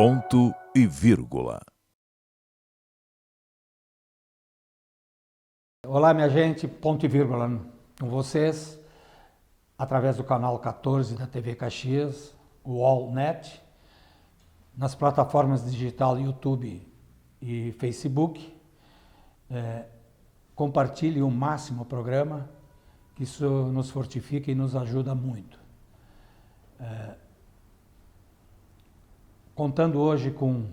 Ponto e vírgula. Olá, minha gente, ponto e vírgula com vocês, através do canal 14 da TV Caxias, o AllNet, nas plataformas digital YouTube e Facebook. Compartilhe o máximo o programa, que isso nos fortifica e nos ajuda muito. Contando hoje com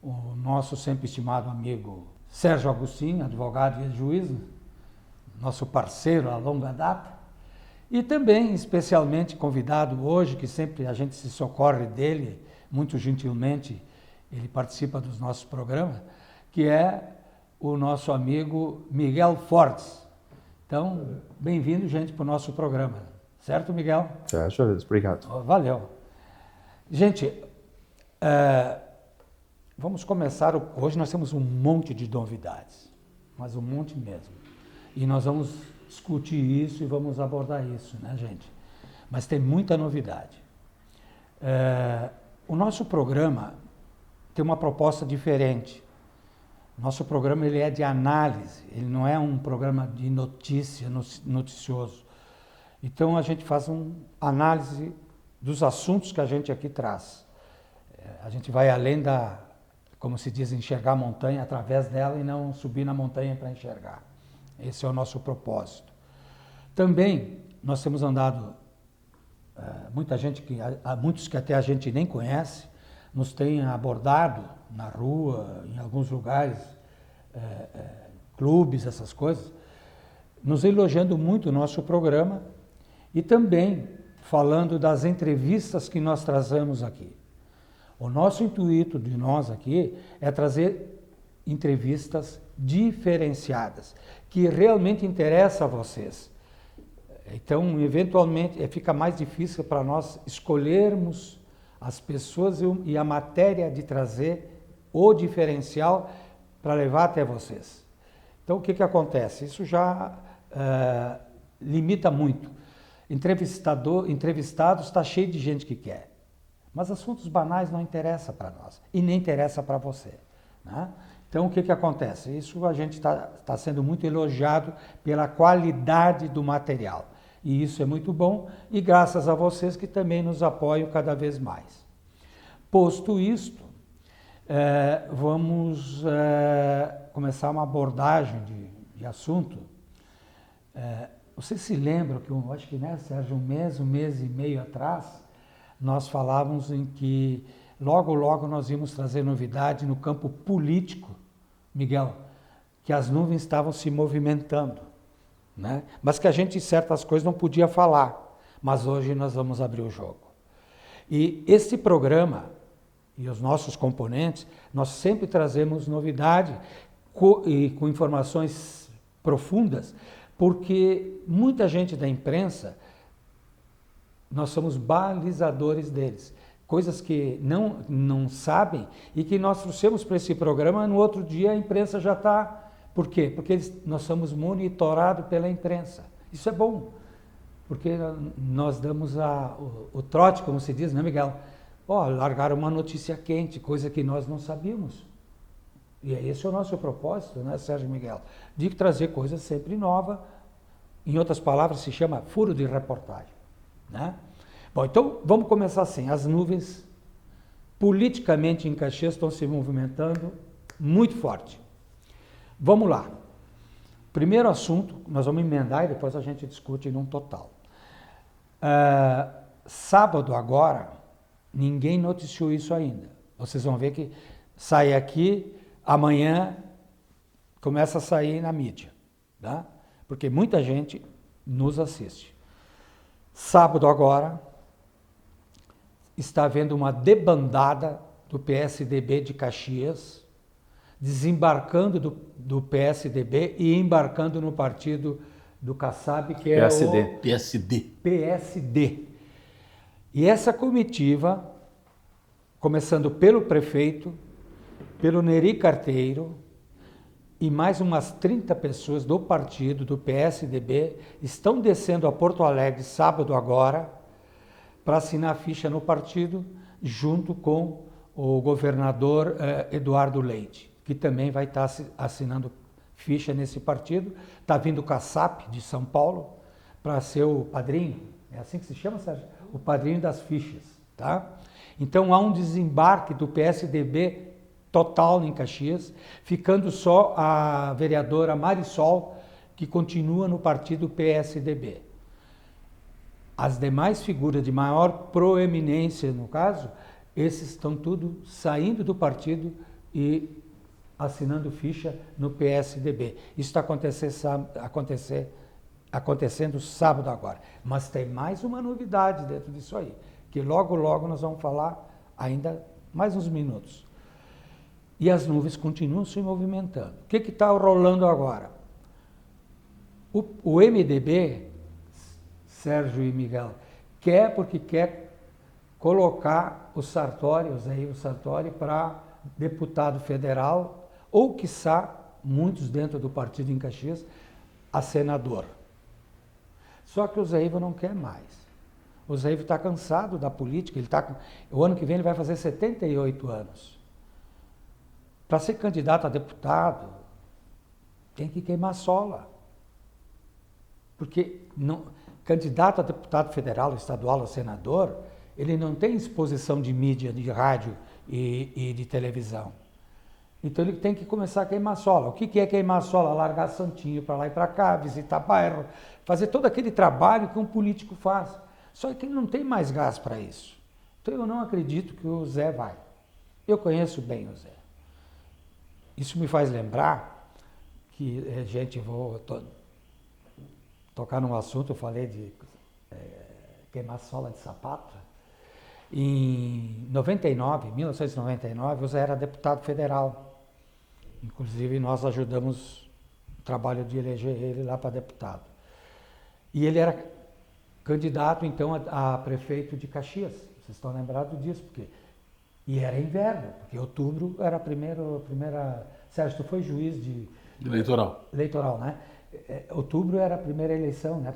o nosso sempre estimado amigo Sérgio Agostinho, advogado e juiz, nosso parceiro a longa data, e também especialmente convidado hoje, que sempre a gente se socorre dele, muito gentilmente ele participa dos nossos programas, que é o nosso amigo Miguel Fortes. Então, bem-vindo, gente, para o nosso programa. Certo, Miguel? Certo, obrigado. Valeu. Gente, vamos começar. Hoje nós temos um monte de novidades, mas um monte mesmo. E nós vamos discutir isso e vamos abordar isso, né, gente? Mas tem muita novidade. O nosso programa tem uma proposta diferente. Nosso programa ele é de análise, ele não é um programa de notícia, noticioso. Então a gente faz uma análise dos assuntos que a gente aqui traz. A gente vai além da, como se diz, enxergar a montanha através dela e não subir na montanha para enxergar. Esse é o nosso propósito. Também nós temos andado, muitos que até a gente nem conhece, nos têm abordado na rua, em alguns lugares, clubes, essas coisas, nos elogiando muito o nosso programa e também falando das entrevistas que nós trazemos aqui. O nosso intuito de nós aqui é trazer entrevistas diferenciadas, que realmente interessam a vocês. Então, eventualmente, fica mais difícil para nós escolhermos as pessoas e a matéria de trazer o diferencial para levar até vocês. Então, o que acontece? Isso já limita muito. Entrevistados está cheio de gente que quer. Mas assuntos banais não interessam para nós e nem interessa para você, né? Então, o que acontece? Isso a gente está sendo muito elogiado pela qualidade do material. E isso é muito bom e graças a vocês que também nos apoiam cada vez mais. Posto isto, vamos começar uma abordagem de assunto. Vocês se lembram que, acho que, né, Sérgio, um mês e meio atrás, nós falávamos em que logo nós íamos trazer novidade no campo político, Miguel, que as nuvens estavam se movimentando, né? Mas que a gente, certas coisas, não podia falar. Mas hoje nós vamos abrir o jogo. E esse programa e os nossos componentes, nós sempre trazemos novidade e com informações profundas, porque muita gente da imprensa, nós somos balizadores deles. Coisas que não sabem e que nós trouxemos para esse programa, no outro dia a imprensa já está... Por quê? Porque nós somos monitorados pela imprensa. Isso é bom, porque nós damos o trote, como se diz, né, Miguel? Largaram uma notícia quente, coisa que nós não sabíamos. E esse é o nosso propósito, né, Sérgio Miguel? De trazer coisas sempre novas. Em outras palavras, se chama furo de reportagem, né? Bom, então vamos começar assim. As nuvens, politicamente em Caxias, estão se movimentando muito forte. Vamos lá. Primeiro assunto, nós vamos emendar e depois a gente discute num total. Sábado agora, ninguém noticiou isso ainda. Vocês vão ver que sai aqui, amanhã começa a sair na mídia, tá? Porque muita gente nos assiste. Sábado agora, está havendo uma debandada do PSDB de Caxias, desembarcando do PSDB e embarcando no partido do Kassab, que é PSD. o PSD. E essa comitiva, começando pelo prefeito, pelo Neri Carteiro e mais umas 30 pessoas do partido, do PSDB, estão descendo a Porto Alegre sábado agora, para assinar a ficha no partido, junto com o governador Eduardo Leite, que também vai estar assinando ficha nesse partido. Está vindo o Kassab, de São Paulo, para ser o padrinho. É assim que se chama, Sérgio? O padrinho das fichas. Tá? Então há um desembarque do PSDB total em Caxias, ficando só a vereadora Marisol, que continua no partido PSDB. As demais figuras de maior proeminência, no caso, esses estão tudo saindo do partido e assinando ficha no PSDB. Isso está acontecendo sábado agora. Mas tem mais uma novidade dentro disso aí, que logo, logo nós vamos falar ainda mais uns minutos. E as nuvens continuam se movimentando. O que está rolando agora? O MDB, Sérgio e Miguel, quer porque quer colocar o Sartori, o Zé Ivo Sartori, para deputado federal, ou, quiçá, muitos dentro do partido em Caxias, a senador. Só que o Zé Ivo não quer mais. O Zé Ivo está cansado da política, o ano que vem ele vai fazer 78 anos. Para ser candidato a deputado, tem que queimar sola. Porque candidato a deputado federal, estadual ou senador, ele não tem exposição de mídia, de rádio e de televisão. Então ele tem que começar a queimar sola. O que é queimar sola? Largar santinho para lá e para cá, visitar bairro, fazer todo aquele trabalho que um político faz. Só que ele não tem mais gás para isso. Então eu não acredito que o Zé vai. Eu conheço bem o Zé. Isso me faz lembrar que, gente, vou tocar num assunto, eu falei de queimar sola de sapato. Em 1999, o Zé era deputado federal. Inclusive, nós ajudamos o trabalho de eleger ele lá para deputado. E ele era candidato, então, a prefeito de Caxias. Vocês estão lembrados disso? E era inverno, porque outubro era a primeira... Sérgio, tu foi juiz de... Eleitoral, né? Outubro era a primeira eleição, né?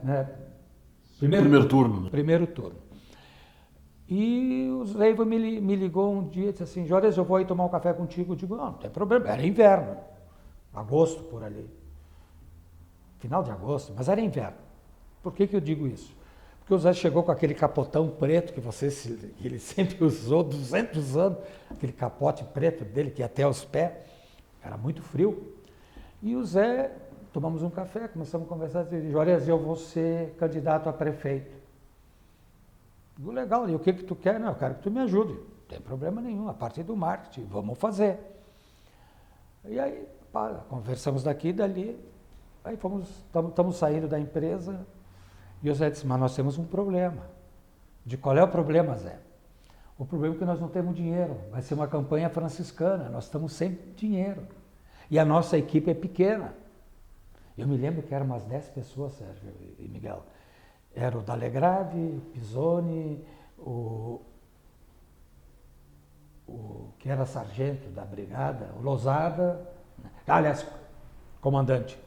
Primeiro turno. Né? Primeiro turno. E o Zé Ivo me ligou um dia e disse assim, Juarez, eu vou aí tomar um café contigo. Eu digo, não tem problema, era inverno, agosto por ali. Final de agosto, mas era inverno. Por que eu digo isso? Porque o Zé chegou com aquele capotão preto que ele sempre usou 200 anos, aquele capote preto dele que ia até os pés, era muito frio. E o Zé, tomamos um café, começamos a conversar, e disse, Juarez, eu vou ser candidato a prefeito. Digo, legal, e o que tu quer? Não, eu quero que tu me ajude. Não tem problema nenhum, a parte do marketing, vamos fazer. E aí, conversamos daqui e dali, aí estamos saindo da empresa, e o Zé disse, mas nós temos um problema. De qual é o problema, Zé? O problema é que nós não temos dinheiro, vai ser uma campanha franciscana, nós estamos sem dinheiro. E a nossa equipe é pequena. Eu me lembro que eram umas 10 pessoas, Sérgio e Miguel. Era o D'Alegrave, Pisoni, o que era sargento da brigada, o Lousada, aliás, comandante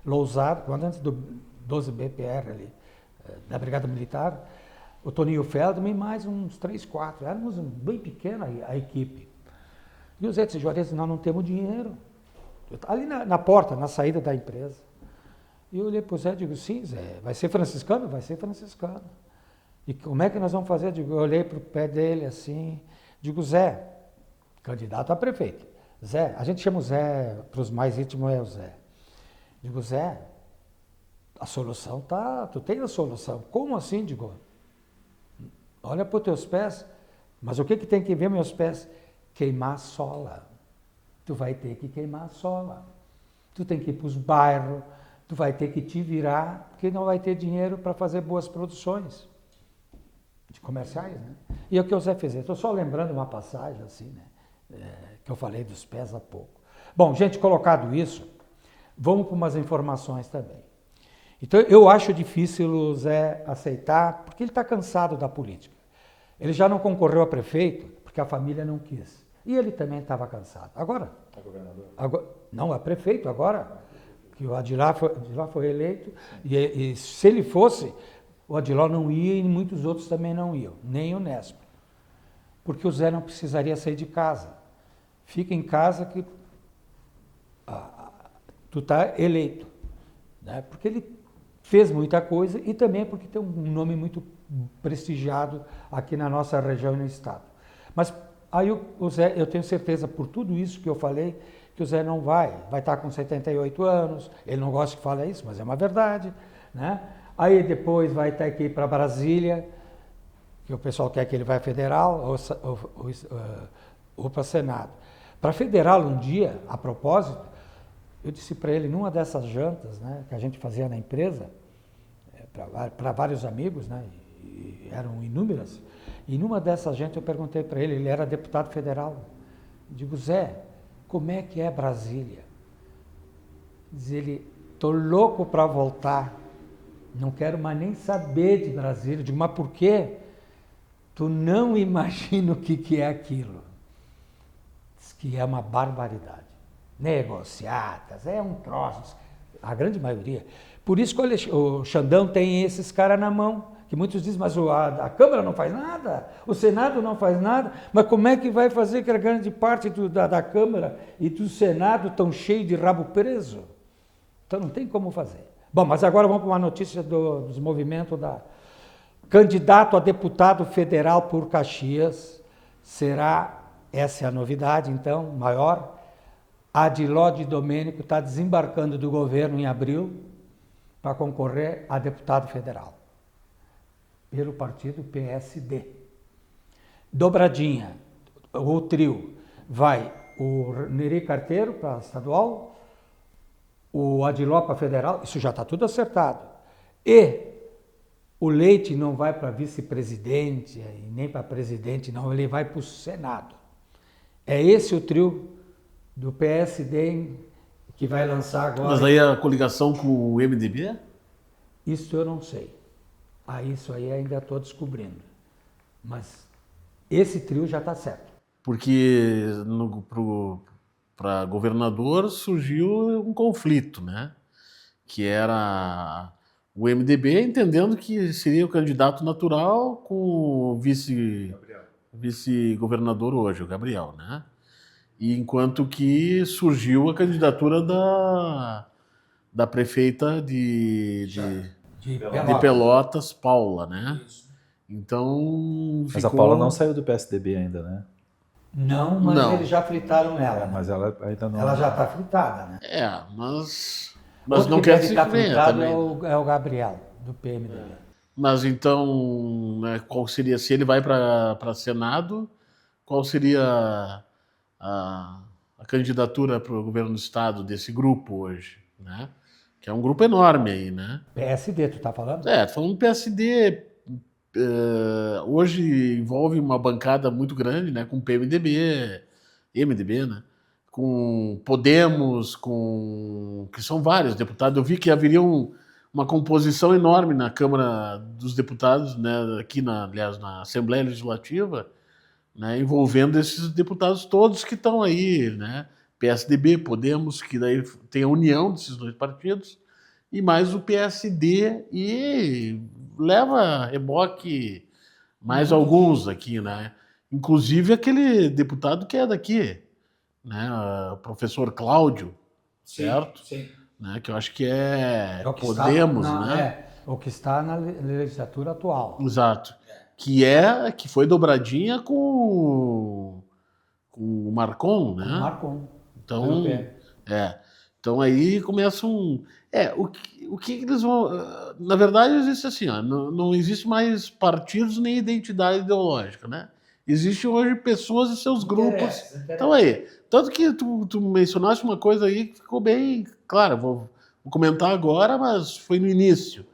Lousada, comandante do 12 BPR ali, da Brigada Militar, o Toninho Feldman e mais uns 3, 4, éramos bem pequena a equipe. E o Zé disse, Juarez, nós não temos dinheiro. Ali na porta, na saída da empresa. E eu olhei para o Zé e digo, sim, Zé, vai ser franciscano? Vai ser franciscano. E como é que nós vamos fazer? Eu olhei para o pé dele assim, digo, Zé, candidato a prefeito. Zé, a gente chama o Zé, para os mais íntimos é o Zé. Digo, Zé, a solução tu tem a solução. Como assim? Digo, olha para os teus pés, mas o que tem que ver meus pés? Queimar a sola. Tu vai ter que queimar a sola. Tu tem que ir para os bairros, tu vai ter que te virar, porque não vai ter dinheiro para fazer boas produções de comerciais, né? E é o que o Zé fez. Estou só lembrando uma passagem assim, né? Que eu falei dos pés há pouco. Bom, gente, colocado isso, vamos para umas informações também. Então, eu acho difícil o Zé aceitar, porque ele está cansado da política. Ele já não concorreu a prefeito, porque a família não quis. E ele também estava cansado. Agora... É governador? Não, é prefeito agora, que o Adilá foi eleito, e se ele fosse, o Adiló não ia e muitos outros também não iam, nem o Nesp. porque o Zé não precisaria sair de casa. Fica em casa que tu está eleito, né? Porque ele fez muita coisa e também porque tem um nome muito prestigiado aqui na nossa região e no estado. Mas aí o Zé, eu tenho certeza, por tudo isso que eu falei, que o Zé não vai estar com 78 anos, ele não gosta que fale isso, mas é uma verdade, né? Aí depois vai ter que ir para Brasília, que o pessoal quer que ele vá federal ou para Senado. Para federal um dia, a propósito, eu disse para ele, numa dessas jantas, né, que a gente fazia na empresa, para vários amigos, né, e eram inúmeras, e numa dessas jantas eu perguntei para ele, ele era deputado federal, eu digo, Zé, como é que é Brasília? Diz ele, tô louco para voltar, não quero mais nem saber de Brasília. Eu digo, mas por quê? Tu não imagina o que é aquilo. Diz que é uma barbaridade. Negociatas, é um troço, a grande maioria. Por isso que o Xandão tem esses caras na mão, que muitos dizem, mas a Câmara não faz nada, o Senado não faz nada, mas como é que vai fazer que a grande parte da Câmara e do Senado estão cheios de rabo preso? Então não tem como fazer. Bom, mas agora vamos para uma notícia dos movimentos da... Candidato a deputado federal por Caxias será, essa é a novidade então, maior, Adiló de Domênico está desembarcando do governo em abril para concorrer a deputado federal pelo partido PSD. Dobradinha, o trio, vai o Neri Carteiro para estadual, o Adiló para federal, isso já está tudo acertado. E o Leite não vai para vice-presidente e nem para presidente, não, ele vai para o Senado. É esse o trio do PSD que vai lançar agora. Mas aí a coligação com o MDB? Isso eu não sei. Isso aí ainda estou descobrindo. Mas esse trio já está certo. Porque para governador surgiu um conflito, né? Que era o MDB entendendo que seria o candidato natural com o vice-governador hoje, o Gabriel, né? E enquanto que surgiu a candidatura da prefeita de Pelotas, Paula, né? Então Mas a Paula não saiu do PSDB ainda, né? Não, mas Não. eles já fritaram ela. Né? Mas ela ainda não... Ela já está fritada, né? Mas Outro não que quer deve se estar venha fritado também. é o Gabriel, do PMDB. Mas então, né, qual seria, se ele vai para Senado, qual seria a candidatura para o governo do estado desse grupo hoje, né? Que é um grupo enorme aí, né? PSD, tu tá falando? Tô falando do PSD, hoje envolve uma bancada muito grande, né? Com PMDB, MDB, né? Com Podemos, que são vários deputados. Eu vi que haveria uma composição enorme na Câmara dos Deputados, né? Aqui, aliás, na Assembleia Legislativa, né, envolvendo esses deputados todos que estão aí, né? PSDB, Podemos, que daí tem a união desses dois partidos, e mais o PSD, e leva reboque mais alguns aqui, né? Inclusive aquele deputado que é daqui, né? O professor Cláudio, certo? Sim. Né? Que eu acho que é o que Podemos, está né? o que está na legislatura atual. Exato. Que foi dobradinha com o Marcon, né? O Marcon. Então, então aí começam. O que eles vão. Na verdade, existe assim, ó, não existe mais partidos nem identidade ideológica, né? Existem hoje pessoas e seus grupos. Então aí. Tanto que tu mencionaste uma coisa aí que ficou bem. Claro, vou comentar agora, mas foi no início.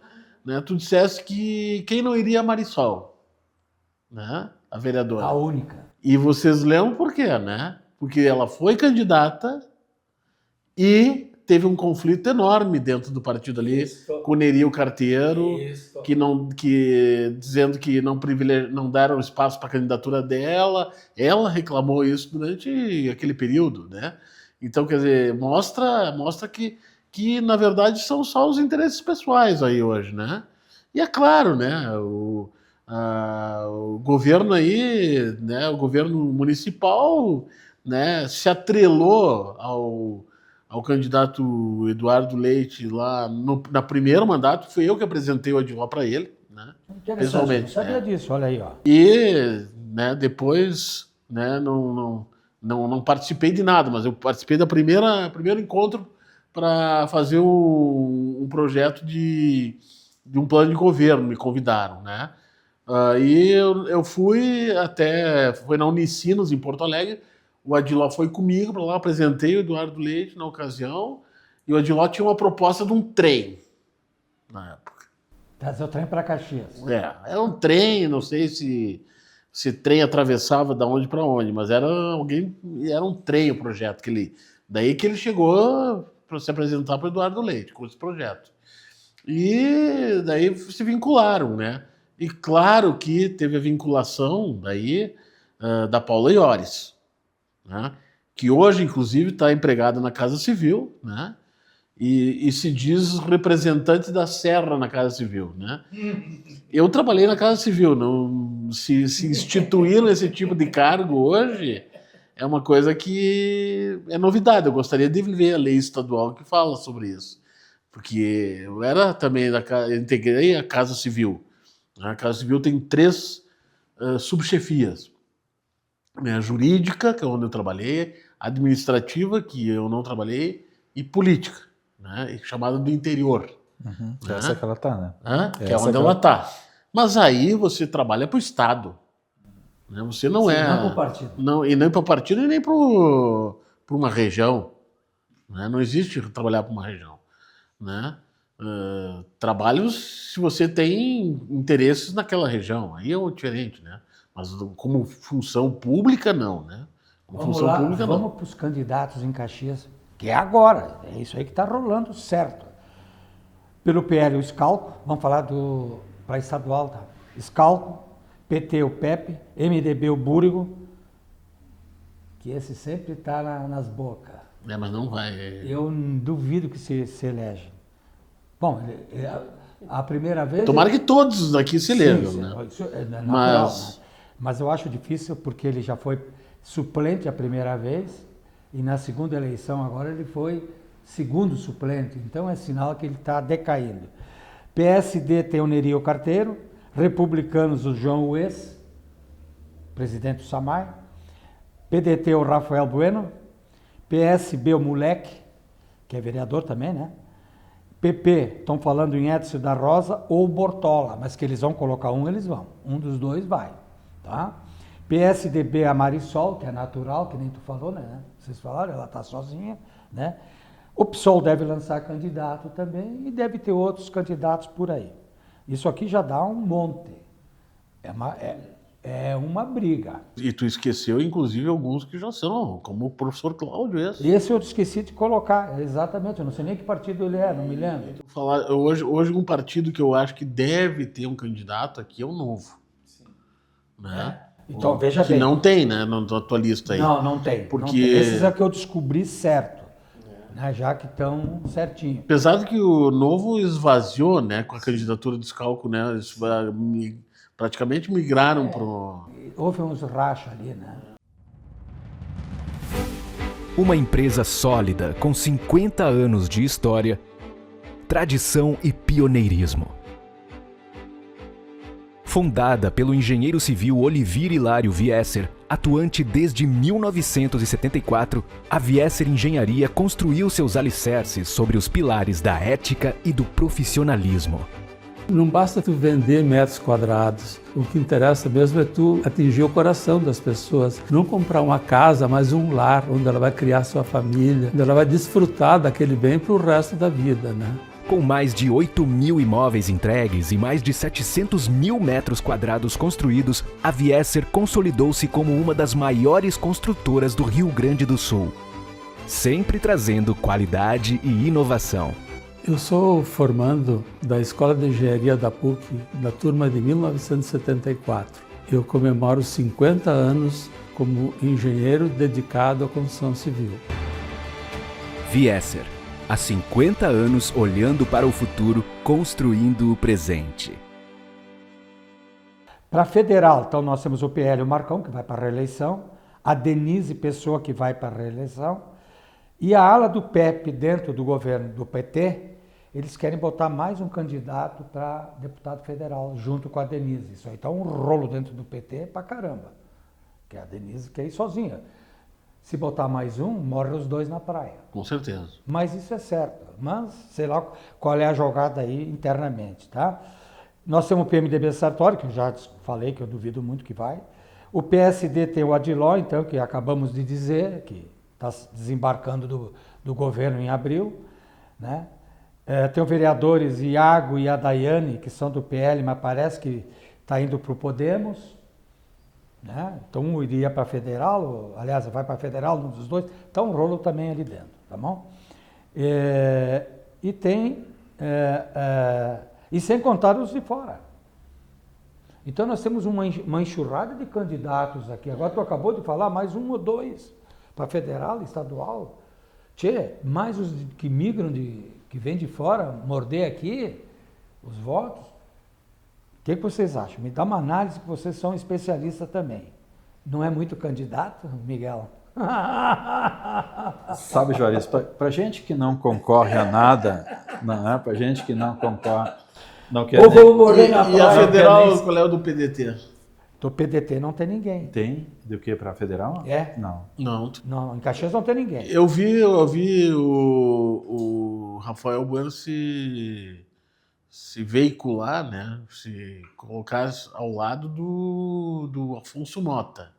Né? Tu disseste que quem não iria a Marisol, né? A vereadora. A única. E vocês lembram por quê, né? Porque ela foi candidata e teve um conflito enorme dentro do partido ali, com o Neri Carteiro, dizendo que não deram espaço para a candidatura dela. Ela reclamou isso durante aquele período, né? Então, quer dizer, mostra que na verdade são só os interesses pessoais aí hoje, né? E é claro, né? O governo aí, né, o governo municipal, né, se atrelou ao candidato Eduardo Leite lá na primeiro mandato. Fui eu que apresentei o Adiló para ele, né, Interessante, não sabia disso, olha aí, ó. e, né, depois, né, não participei de nada, mas eu participei da primeiro encontro para fazer um projeto de um plano de governo, me convidaram, né? E eu fui foi na Unicinos, em Porto Alegre. O Adiló foi comigo para lá, apresentei o Eduardo Leite na ocasião, e o Adiló tinha uma proposta de um trem na época. Trazer o trem para Caxias. Era um trem, não sei se trem atravessava da onde para onde, mas era um trem o projeto daí que ele chegou para se apresentar para o Eduardo Leite com esse projeto. E daí se vincularam, né? E claro que teve a vinculação daí da Paula Iores, né? Que hoje, inclusive, está empregada na Casa Civil, né? E se diz representante da Serra na Casa Civil, né? Eu trabalhei na Casa Civil, não se instituíram esse tipo de cargo hoje, é uma coisa que é novidade. Eu gostaria de ver a lei estadual que fala sobre isso, porque eu era também eu integrei a Casa Civil. A Casa Civil tem 3 subchefias, né? A jurídica, que é onde eu trabalhei, a administrativa, que eu não trabalhei, e política, né? Chamada do interior. Uhum. Né? Essa que ela tá, né? Que é onde ela está. Mas aí você trabalha para o Estado. Né? Você não Sim, é... não para o partido. Não, e nem para o partido e nem para uma região. Né? Não existe trabalhar para uma região. Né? Trabalhos se você tem interesses naquela região. Aí é diferente, né? Mas como função pública, não, né? Vamos lá, vamos para os candidatos em Caxias, que é agora, é isso aí que está rolando certo. Pelo PL, o Scalco, vamos falar para estadual, tá? Scalco, PT, o Pepe, MDB, o Búrigo, que esse sempre está nas bocas. Mas não vai. Eu duvido que se elege. Bom, a primeira vez... Tomara que todos aqui se elejam, sim, né? Isso é natural, né? Mas eu acho difícil porque ele já foi suplente a primeira vez e na segunda eleição agora ele foi segundo suplente. Então é sinal que ele está decaindo. PSD tem o Nerio Carteiro, Republicanos o João Ues, presidente do Samay, PDT o Rafael Bueno, PSB o Moleque, que é vereador também, né? PP, estão falando em Edson da Rosa ou Bortola, mas que eles vão colocar eles vão. Um dos dois vai, tá? PSDB a Marisol, que é natural, que nem tu falou, né? Vocês falaram, ela está sozinha, né? O PSOL deve lançar candidato também e deve ter outros candidatos por aí. Isso aqui já dá um monte. É uma briga. E tu esqueceu, inclusive, alguns que já são, como o professor Cláudio. Esse eu esqueci de colocar, exatamente. Eu não sei nem que partido ele é, não me lembro. Hoje um partido que eu acho que deve ter um candidato aqui é o Novo. Sim. Né? Então, veja bem. Que não tem, né, na tua lista aí. Não tem. Porque... Não tem. Esses é que eu descobri certo. Né, já que estão certinho. Apesar de que o Novo esvaziou, né, com a candidatura do Scalco, né, eles praticamente migraram para o... Houve uns rachas ali, né? Uma empresa sólida com 50 anos de história, tradição e pioneirismo. Fundada pelo engenheiro civil Olivir Hilário Viesser, atuante desde 1974, a Viesser Engenharia construiu seus alicerces sobre os pilares da ética e do profissionalismo. Não basta tu vender metros quadrados, o que interessa mesmo é tu atingir o coração das pessoas. Não comprar uma casa, mas um lar, onde ela vai criar sua família, onde ela vai desfrutar daquele bem para o resto da vida, né? Com mais de 8.000 imóveis entregues e mais de 700.000 metros quadrados construídos, a Viesser consolidou-se como uma das maiores construtoras do Rio Grande do Sul, sempre trazendo qualidade e inovação. Eu sou formando da Escola de Engenharia da PUC, da turma de 1974. Eu comemoro 50 anos como engenheiro dedicado à construção civil. Viesser. Há 50 anos olhando para o futuro, construindo o presente. Para federal, então nós temos o PL, o Marcão, que vai para a reeleição, a Denise Pessoa, que vai para a reeleição, e a ala do PEP dentro do governo do PT, eles querem botar mais um candidato para deputado federal, junto com a Denise. Isso aí está um rolo dentro do PT pra caramba, que a Denise quer ir sozinha. Se botar mais um, morre os dois na praia. Com certeza. Mas isso é certo. Mas sei lá qual é a jogada aí internamente, tá? Nós temos o PMDB Sartori, que eu já falei que eu duvido muito que vai. O PSD tem o Adiló, então, que acabamos de dizer, que está desembarcando do governo em abril, né? Tem os vereadores Iago e a Daiane, que são do PL, mas parece que está indo para o Podemos. Né? Então um iria para federal, aliás, vai para federal, um dos dois, então um rolo também ali dentro, tá bom? E tem, e sem contar os de fora. Então nós temos uma enxurrada de candidatos aqui, agora tu acabou de falar, mais um ou dois para federal, estadual. Tchê, mais os que migram, que vêm de fora, morder aqui os votos. O que vocês acham? Me dá uma análise, que vocês são especialistas também. Não é muito candidato, Miguel? Sabe, Juarez, para gente que não concorre a nada, não é? Para gente que não concorre, não quer E a federal, qual é o do PDT? Do PDT não tem ninguém. Tem do que para federal? É? Não. Não, em Caxias não tem ninguém. Eu vi o Rafael Bueno se veicular, né? Se colocar ao lado do Afonso Mota,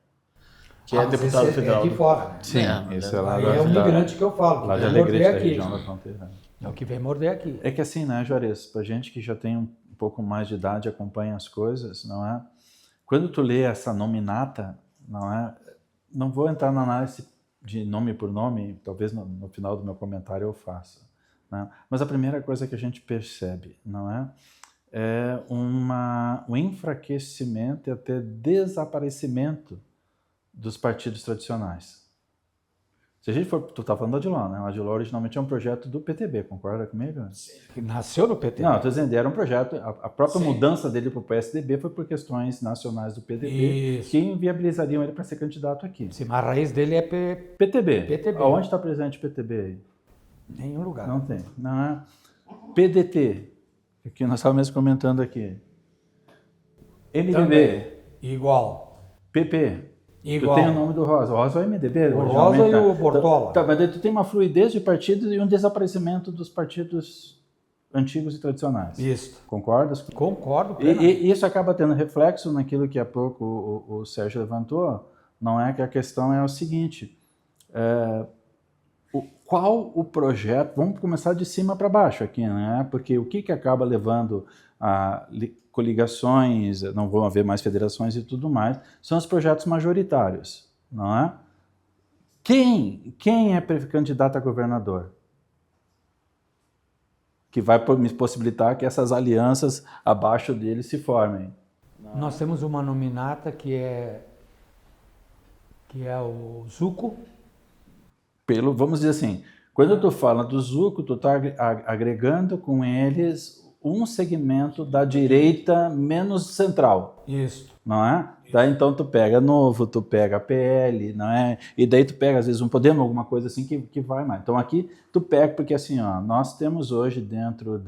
que é deputado federal. É de fora, né? Sim, isso é lá Aí é um migrante que eu falo. lá de Vem Alegrete, morder da aqui. região da fronteira. É o que vem morder aqui. É que assim, né, Juarez, pra gente que já tem um pouco mais de idade, acompanha as coisas, não é? Quando tu lê essa nominata, não é? Não vou entrar na análise de nome por nome, talvez no final do meu comentário eu faça, né? Mas a primeira coisa que a gente percebe, não é? É um enfraquecimento e até desaparecimento dos partidos tradicionais. Se a gente for, tu tá falando do Adiló, né? O Adiló originalmente é um projeto do PTB, concorda comigo? Sim. Nasceu no PTB. Não, estou dizendo, era um projeto, a própria mudança dele para o PSDB foi por questões nacionais do PTB, Isso. que inviabilizariam ele para ser candidato aqui. Sim, mas a raiz dele é PTB. Aonde está presente o PTB aí? Nenhum lugar. Não tem. Não é? PDT, que nós estávamos comentando aqui. MDB. Também. Igual. PP. Igual. Tu tem o nome do Rosa. O Rosa é o MDB. O Rosa e o Bortola. Tá, mas daí tu tem uma fluidez de partidos e um desaparecimento dos partidos antigos e tradicionais. Isso. Concordas? Concordo. E isso acaba tendo reflexo naquilo que há pouco o Sérgio levantou, não é? Que a questão é o seguinte, qual o projeto, vamos começar de cima para baixo aqui, né? Porque o que acaba levando a coligações, não vão haver mais federações e tudo mais, são os projetos majoritários, não é? Quem é candidato a governador? Que vai me possibilitar que essas alianças abaixo dele se formem. Nós temos uma nominata que é o Zuco. Vamos dizer assim, quando tu fala do Zuco, tu está agregando com eles um segmento da direita menos central. Isso. Não é? Daí então tu pega Novo, tu pega PL, não é? E daí tu pega às vezes um Podemos, alguma coisa assim que vai mais. Então aqui tu pega, porque assim, ó, nós temos hoje dentro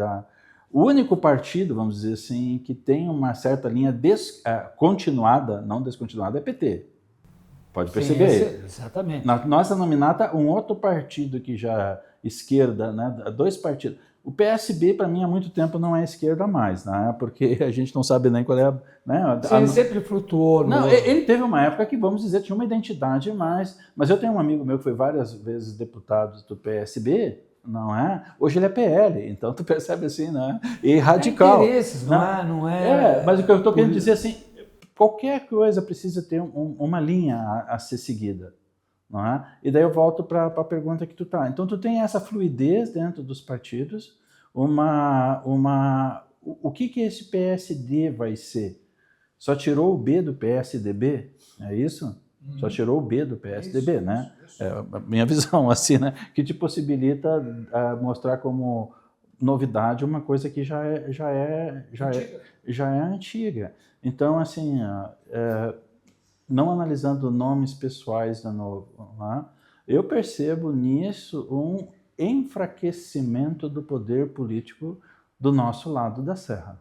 o único partido, vamos dizer assim, que tem uma certa linha continuada, não descontinuada, é PT. Pode perceber. Exatamente. Na nossa nominata, um outro partido que já esquerda, né? Dois partidos. O PSB, para mim, há muito tempo não é esquerda mais, né? Porque a gente não sabe nem qual é a... Né? Ele sempre flutuou. Não, ele teve uma época que, vamos dizer, tinha uma identidade mais... Mas eu tenho um amigo meu que foi várias vezes deputado do PSB, não é? Hoje ele é PL, então tu percebe assim, né? E radical. Interesses, não é... Mas o que eu estou querendo dizer assim, qualquer coisa precisa ter uma linha a ser seguida. Não é? E daí eu volto para a pergunta que tu tá. Então tu tem essa fluidez dentro dos partidos, o que esse PSD vai ser? Só tirou o B do PSDB, é isso? Só tirou o B do PSDB, né? Isso. É a minha visão, assim, né? Que te possibilita mostrar como novidade uma coisa que já é antiga. Então, assim, não analisando nomes pessoais de novo, né? Eu percebo nisso um enfraquecimento do poder político do nosso lado da serra.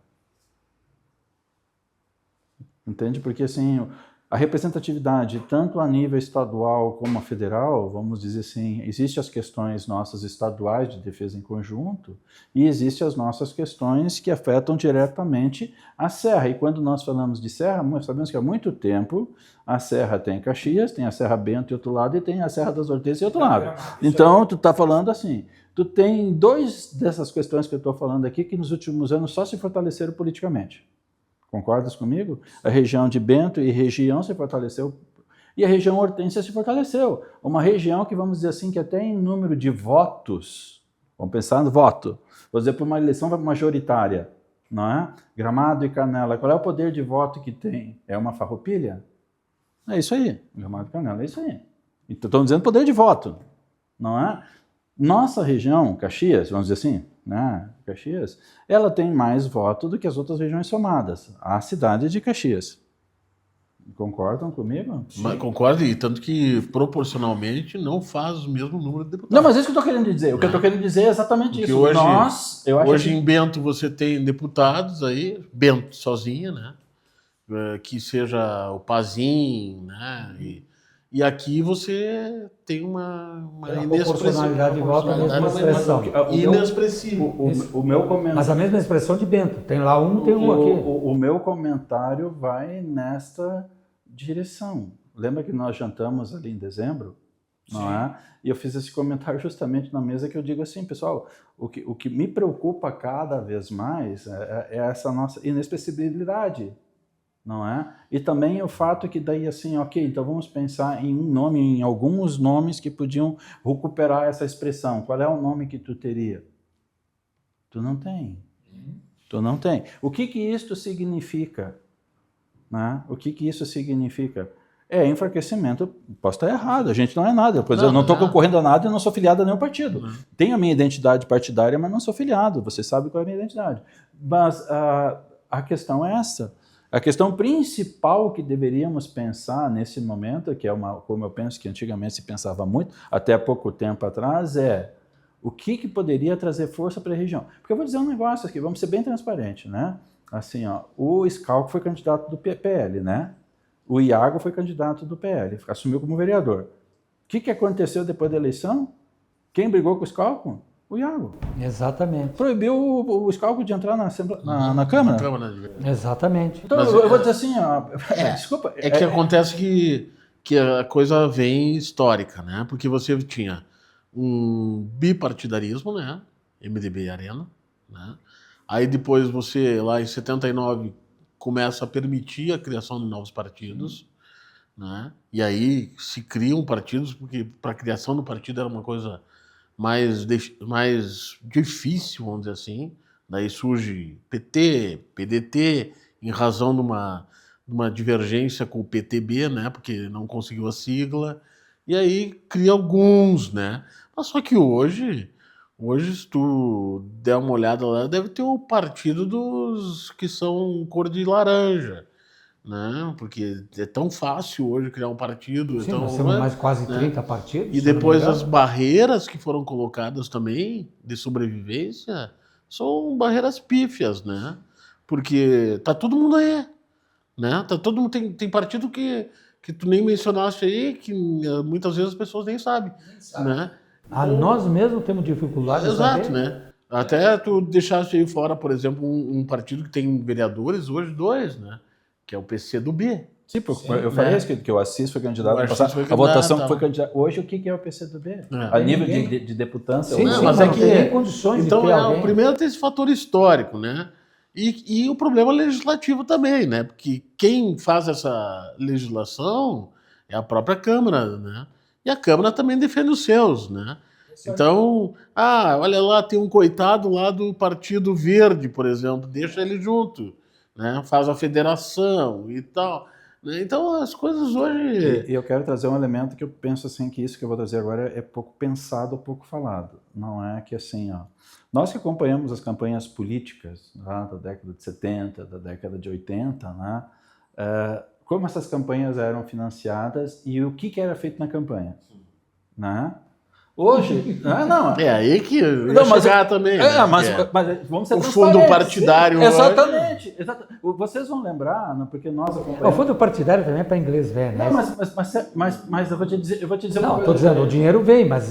Entende? Porque, assim, a representatividade, tanto a nível estadual como a federal, vamos dizer assim, existem as questões nossas estaduais de defesa em conjunto e existem as nossas questões que afetam diretamente a serra. E quando nós falamos de serra, nós sabemos que há muito tempo a serra tem Caxias, tem a Serra Bento em outro lado e tem a Serra das Hortênsias em outro lado. Então, tu está falando assim, tu tem duas dessas questões que eu estou falando aqui que nos últimos anos só se fortaleceram politicamente. Concordas comigo? A região de Bento e região se fortaleceu e a região Hortência se fortaleceu. Uma região que, vamos dizer assim, que até em número de votos, vamos pensar no voto, vou dizer, para uma eleição majoritária, não é? Gramado e Canela, qual é o poder de voto que tem? É uma farroupilha? É isso aí, Gramado e Canela, é isso aí. Então, estamos dizendo poder de voto, não é? Nossa região, Caxias, vamos dizer assim, né? Caxias, ela tem mais voto do que as outras regiões somadas. A cidade de Caxias. Concordam comigo? Mas concordo, e tanto que proporcionalmente não faz o mesmo número de deputados. Não, mas é isso que eu estou querendo dizer. O que eu estou querendo dizer é exatamente Porque isso. Hoje em Bento você tem deputados aí, Bento sozinha, né? Que seja o Pazin, né? E aqui você tem uma proporcionalidade de voto, a mesma expressão. Inexpressivo. O meu comentário... Mas a mesma expressão de Bento. Tem lá um, tem um aqui. O meu comentário vai nesta direção. Lembra que nós jantamos ali em dezembro? Não é? E eu fiz esse comentário justamente na mesa que eu digo assim, pessoal, o que me preocupa cada vez mais é essa nossa inexpressibilidade. Não é? E também o fato que daí assim, ok, então vamos pensar em um nome, em alguns nomes que podiam recuperar essa expressão. Qual é o nome que tu teria? Tu não tem. Tu não tem. O que isto significa? Né? O que isso significa? É enfraquecimento. Posso estar errado, a gente não é nada. Pois eu não estou concorrendo a nada e não sou filiado a nenhum partido. Tenho a minha identidade partidária, mas não sou filiado. Você sabe qual é a minha identidade. Mas a questão é essa. A questão principal que deveríamos pensar nesse momento, que é como eu penso que antigamente se pensava muito, até pouco tempo atrás, é o que poderia trazer força para a região. Porque eu vou dizer um negócio aqui, vamos ser bem transparentes, né? Assim, ó, o Schalke foi candidato do PL, né? O Iago foi candidato do PL, assumiu como vereador. O que aconteceu depois da eleição? Quem brigou com o Schalke? O Iago. Exatamente. Proibiu o Schalke de entrar na Câmara. Na Câmara. Exatamente. Então, eu vou dizer assim, ó, desculpa. É que acontece que a coisa vem histórica, né? Porque você tinha um bipartidarismo, né? MDB e Arena, né? Aí depois você, lá em 79, começa a permitir a criação de novos partidos, né? E aí se criam partidos, porque para a criação do partido era uma coisa mais difícil, vamos dizer assim. Daí surge PT, PDT, em razão de uma divergência com o PTB, né? Porque não conseguiu a sigla. E aí cria alguns, né? Mas só que hoje, se tu der uma olhada lá, deve ter o partido dos que são cor de laranja, né? Porque é tão fácil hoje criar um partido. Sim, então, nós temos mais quase 30 partidos. E depois as barreiras que foram colocadas também de sobrevivência são barreiras pífias, né? Porque tá todo mundo aí, né? Tá todo mundo, tem partido que tu nem mencionaste aí, que muitas vezes as pessoas nem sabem, né? Nós mesmos temos dificuldade de saber. Exato, né? Até tu deixaste aí fora, por exemplo, um partido que tem vereadores, hoje 2, né? Que é o PCdoB. Sim, eu falei isso, que o Assis foi candidato. A votação foi candidata. Hoje, o que é o PCdoB? A nível de deputância? Sim, mas é que tem condições então, de ter alguém. o primeiro tem esse fator histórico, né? E o problema legislativo também, né? Porque quem faz essa legislação é a própria Câmara, né? E a Câmara também defende os seus, né? Então, olha lá, tem um coitado lá do Partido Verde, por exemplo, deixa ele junto, né? Faz a federação e tal. né? Então as coisas hoje... E eu quero trazer um elemento que eu penso assim, que isso que eu vou trazer agora é pouco pensado, pouco falado. Não é que assim, ó, nós que acompanhamos as campanhas políticas lá da década de 70, da década de 80, né, como essas campanhas eram financiadas e o que era feito na campanha, né? Hoje, não. É aí que eu Não, mas chegar também. Né? Mas vamos ser o fundo partidário. Exatamente. Vocês vão lembrar, né, porque nós acompanhamos... O fundo partidário também é para inglês ver, né? Não, mas eu vou te dizer Não, estou dizendo, o dinheiro vem, mas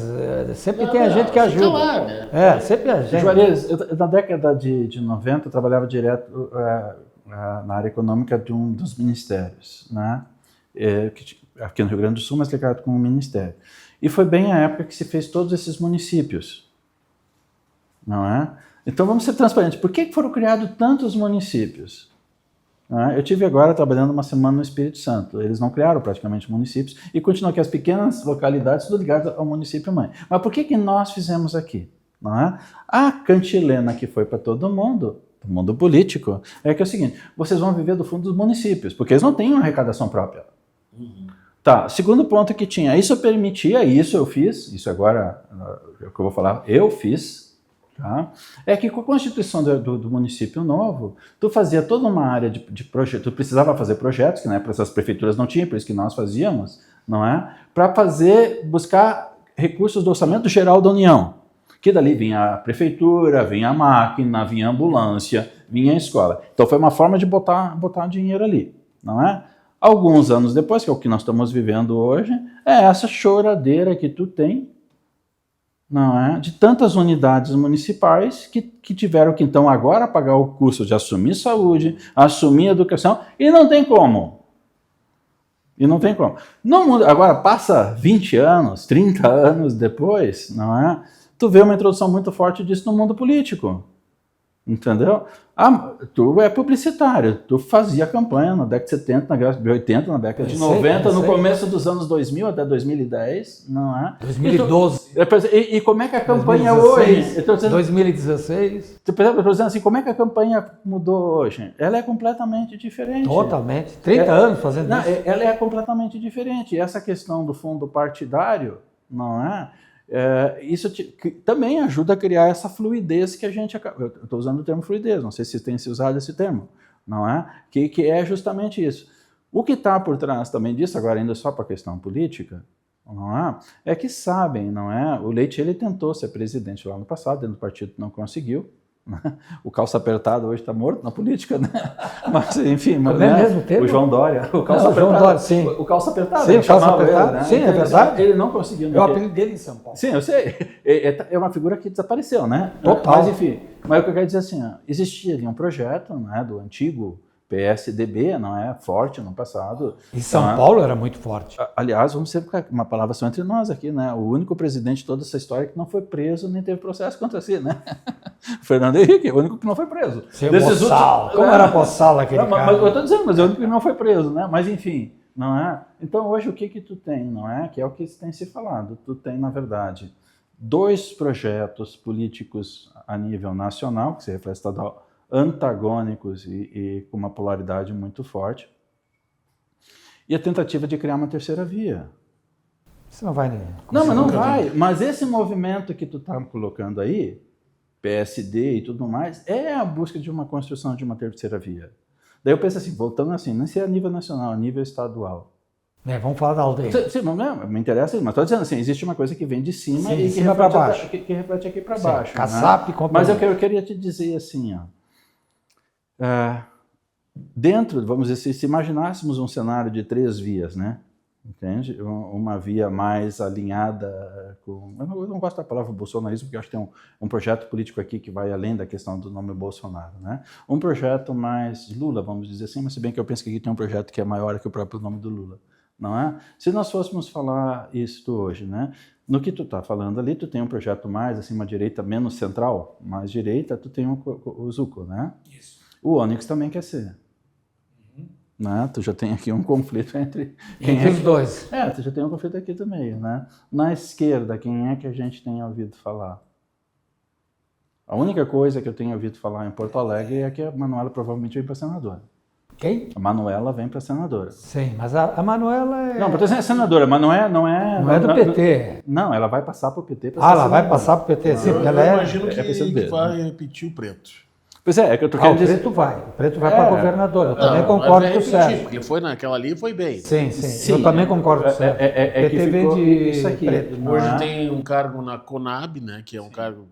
sempre tem a gente que ajuda. Lá, né? Sempre a gente. Juarez, na década de 90, eu trabalhava direto na área econômica de um dos ministérios, né? Aqui no Rio Grande do Sul, mas ligado com o ministério. E foi bem a época que se fez todos esses municípios, não é? Então vamos ser transparentes. Por que foram criados tantos municípios? Eu tive agora trabalhando uma semana no Espírito Santo. Eles não criaram praticamente municípios e continuam aqui as pequenas localidades, tudo ligado ao município mãe. Mas por que nós fizemos aqui? Não é? A cantilena que foi para todo mundo, do mundo político, é que é o seguinte: vocês vão viver do fundo dos municípios, porque eles não têm uma arrecadação própria. Tá, segundo ponto que tinha, isso permitia, isso eu fiz, isso agora é o que eu vou falar, eu fiz, tá? É que com a constituição do município novo, tu fazia toda uma área de projeto, tu precisava fazer projetos, que na época essas prefeituras não tinham, por isso que nós fazíamos, não é? Para buscar recursos do orçamento geral da União, que dali vinha a prefeitura, vinha a máquina, vinha a ambulância, vinha a escola. Então foi uma forma de botar dinheiro ali, não é? Alguns anos depois, que é o que nós estamos vivendo hoje, é essa choradeira que tu tem, não é? De tantas unidades municipais que tiveram que então agora pagar o custo de assumir saúde, assumir educação, e não tem como. No mundo, agora passa 20 anos, 30 anos depois, não é? Tu vê uma introdução muito forte disso no mundo político. Entendeu? Tu é publicitário, tu fazia campanha na década de 70, na década de 80, na década de 90, no começo dos anos 2000 até 2010, não é? 2012. E como é que a campanha hoje... 2016. Eu estou dizendo assim, como é que a campanha mudou hoje? Ela é completamente diferente. Totalmente. 30 anos fazendo isso. Ela é completamente diferente. E essa questão do fundo partidário, não é? Isso também ajuda a criar essa fluidez que a gente... Eu estou usando o termo fluidez, não sei se tem se usado esse termo, não é? Que é justamente isso. O que está por trás também disso, agora ainda só para a questão política, não é? É que sabem, não é? O Leite, ele tentou ser presidente lá no passado, dentro do partido não conseguiu. O calça apertado hoje está morto na política, né? Mas enfim, mas, é mesmo termo? O João Dória, o calça apertado, João Dória, sim. O calça apertado, sim, o calça apertado, ele, né? Sim, é verdade. Ele não conseguiu. É o apelido dele em São Paulo. Sim, eu sei. É uma figura que desapareceu, né? Total. Mas enfim, mas o que eu quero dizer assim, existia ali um projeto, né, do antigo PSDB, não é? Forte no passado. E São Paulo era muito forte. Aliás, vamos ser uma palavra só entre nós aqui, né? O único presidente de toda essa história que não foi preso nem teve processo contra si, né? Fernando Henrique, o único que não foi preso. Como era Poçal aquele cara? Mas eu estou dizendo, mas é o único que não foi preso, né? Mas enfim, não é? Então hoje o que tu tem, não é? Que é o que tem se falado. Tu tem, na verdade, 2 projetos políticos a nível nacional, que se refere ao estadual, antagônicos e com uma polaridade muito forte, e a tentativa de criar uma terceira via. Isso não vai... Não, mas não vai. Mas esse movimento que tu está colocando aí, PSD e tudo mais, é a busca de uma construção de uma terceira via. Daí eu penso assim, voltando assim, não sei a nível nacional, a nível estadual. Vamos falar da aldeia. Sim, não me interessa, mas estou dizendo assim, existe uma coisa que vem de cima e que reflete para baixo. Que reflete aqui para baixo. Caçap, né? Mas eu queria te dizer assim, ó, dentro, vamos dizer, se imaginássemos um cenário de 3 vias, né? Entende? Uma via mais alinhada com... Eu não gosto da palavra bolsonarismo, porque eu acho que tem um projeto político aqui que vai além da questão do nome Bolsonaro, né? Um projeto mais Lula, vamos dizer assim, mas se bem que eu penso que aqui tem um projeto que é maior que o próprio nome do Lula, não é? Se nós fôssemos falar isso hoje, né? No que tu está falando ali, tu tem um projeto mais, assim, uma direita menos central, mais direita, tu tem o Zucco, né? Isso. O Onyx também quer ser. Né? Tu já tem aqui um conflito entre os dois. Tu já tem um conflito aqui também, né? Na esquerda, quem é que a gente tem ouvido falar? A única coisa que eu tenho ouvido falar em Porto Alegre é que a Manuela provavelmente vai para senadora. Quem? A Manuela vem para senadora. Sim, mas a Manuela é... Não, é senadora, mas não é... Não é do PT. Não, ela vai passar para o PT. Ela vai passar para o PT, sim, porque ela Eu é... imagino que vai repetir o Preto. Pois é que eu tô o querendo dizer... Preto vai. O Preto vai para governador. Eu também Não, concordo vai com o repetir, Sérgio. porque ele foi naquela ali e foi bem. Sim. Sim. Eu também concordo com o Sérgio. É que PT vem ficou de isso aqui. Preto. Hoje tem um cargo na Conab, né? Que é um cargo...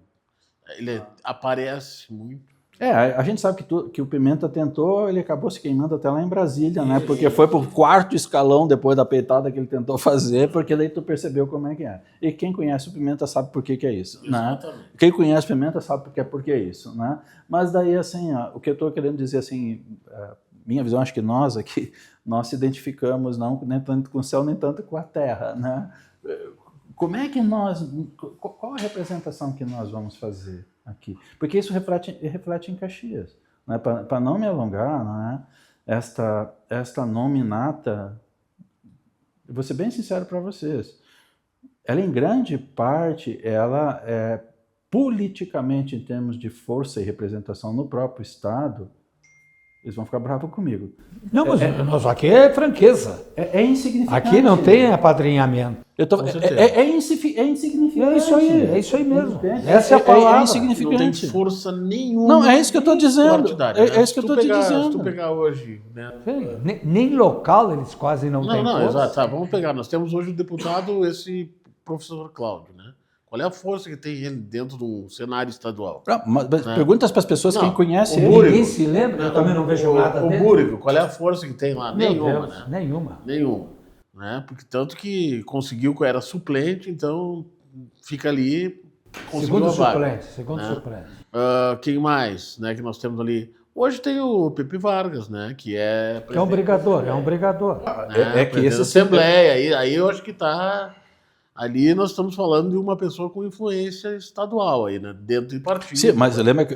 Ele aparece muito. A gente sabe que o Pimenta tentou, ele acabou se queimando até lá em Brasília, né? Porque foi pro 4º escalão depois da peitada que ele tentou fazer, porque daí tu percebeu como é que é. E quem conhece o Pimenta sabe por que é isso, né? Quem conhece o Pimenta sabe por que é isso, né? Mas daí, assim, ó, o que eu estou querendo dizer, assim, minha visão, acho que nós aqui, nós se identificamos não nem tanto com o céu, nem tanto com a terra, né? Como é que qual a representação que nós vamos fazer aqui? Porque isso reflete em Caxias. Né? Para não me alongar, não é? Esta nominata, eu vou ser bem sincero para vocês, ela em grande parte, ela é politicamente, em termos de força e representação no próprio Estado, eles vão ficar bravos comigo. Não, mas aqui é franqueza. É insignificante. Aqui não tem apadrinhamento. É insignificante. É isso aí mesmo. Essa é a palavra. É insignificante. Não tem força nenhuma. Não, é isso que eu estou dizendo. Partidária, né? É isso que eu estou te dizendo. Se tu pegar hoje... Né? Nem local eles quase não têm força. Exato. Tá, vamos pegar. Nós temos hoje o deputado, esse professor Cláudio, né? Qual é a força que tem ele dentro do cenário estadual? Mas pergunta para as pessoas quem conhece ele. Ninguém se lembra, eu também não vejo nada dele. O Búrigo, qual é a força que tem lá? Meu Nenhuma, Deus, né? Nenhuma. Né? Porque tanto que conseguiu, era suplente, então fica ali, conseguiu Segundo suplente. Quem mais, né, que nós temos ali? Hoje tem o Pepe Vargas, né, que é... É um brigador. Né, que esse Assembleia, aí eu acho que está... Ali nós estamos falando de uma pessoa com influência estadual aí, né? Dentro de partido. Sim, mas lembra que...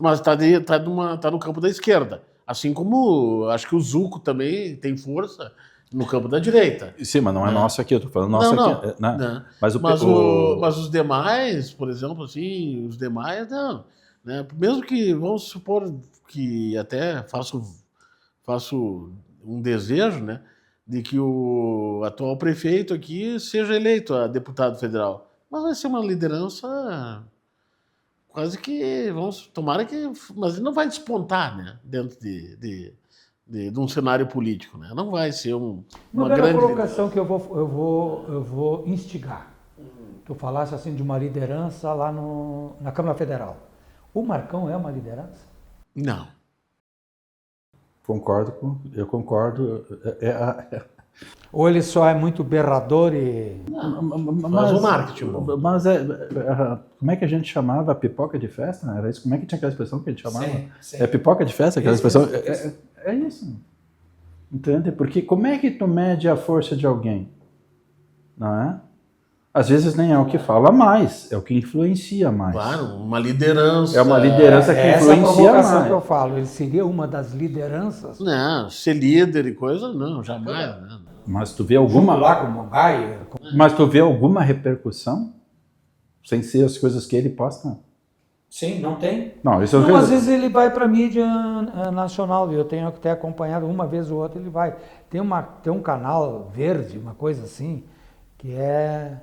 Mas tá no campo da esquerda. Assim como acho que o Zuco também tem força no campo da direita. Sim, mas não é nosso aqui, eu tô falando nosso aqui. Não. Mas os demais, por exemplo, assim, os demais não. Né? Mesmo que, vamos supor que até faço um desejo, né? De que o atual prefeito aqui seja eleito a deputado federal. Mas vai ser uma liderança quase que, tomara que... Mas ele não vai despontar, né? Dentro de um cenário político, né? Não vai ser uma grande... colocação que eu vou instigar. Tu falasse assim de uma liderança lá na Câmara Federal. O Marcão é uma liderança? Não. Eu concordo. Ou ele só é muito berrador e... Mas o marketing. Mas como é que a gente chamava? Pipoca de festa? Era isso? Como é que tinha aquela expressão que a gente chamava? Sim. É pipoca de festa, aquela expressão? É isso. Entende? Porque como é que tu mede a força de alguém? Não é? Às vezes nem é o que fala mais, é o que influencia mais. Claro, uma liderança. É uma liderança que influencia mais. Essa é a provocação que eu falo, ele seria uma das lideranças? Não, ser líder e coisa, não, jamais. Não. Mas tu vê alguma... Mas tu vê alguma repercussão? Sem ser as coisas que ele posta? Sim, não tem. Não, às vezes ele vai para a mídia nacional, e eu tenho até acompanhado uma vez ou outra, ele vai. Tem um canal verde, uma coisa assim, que é...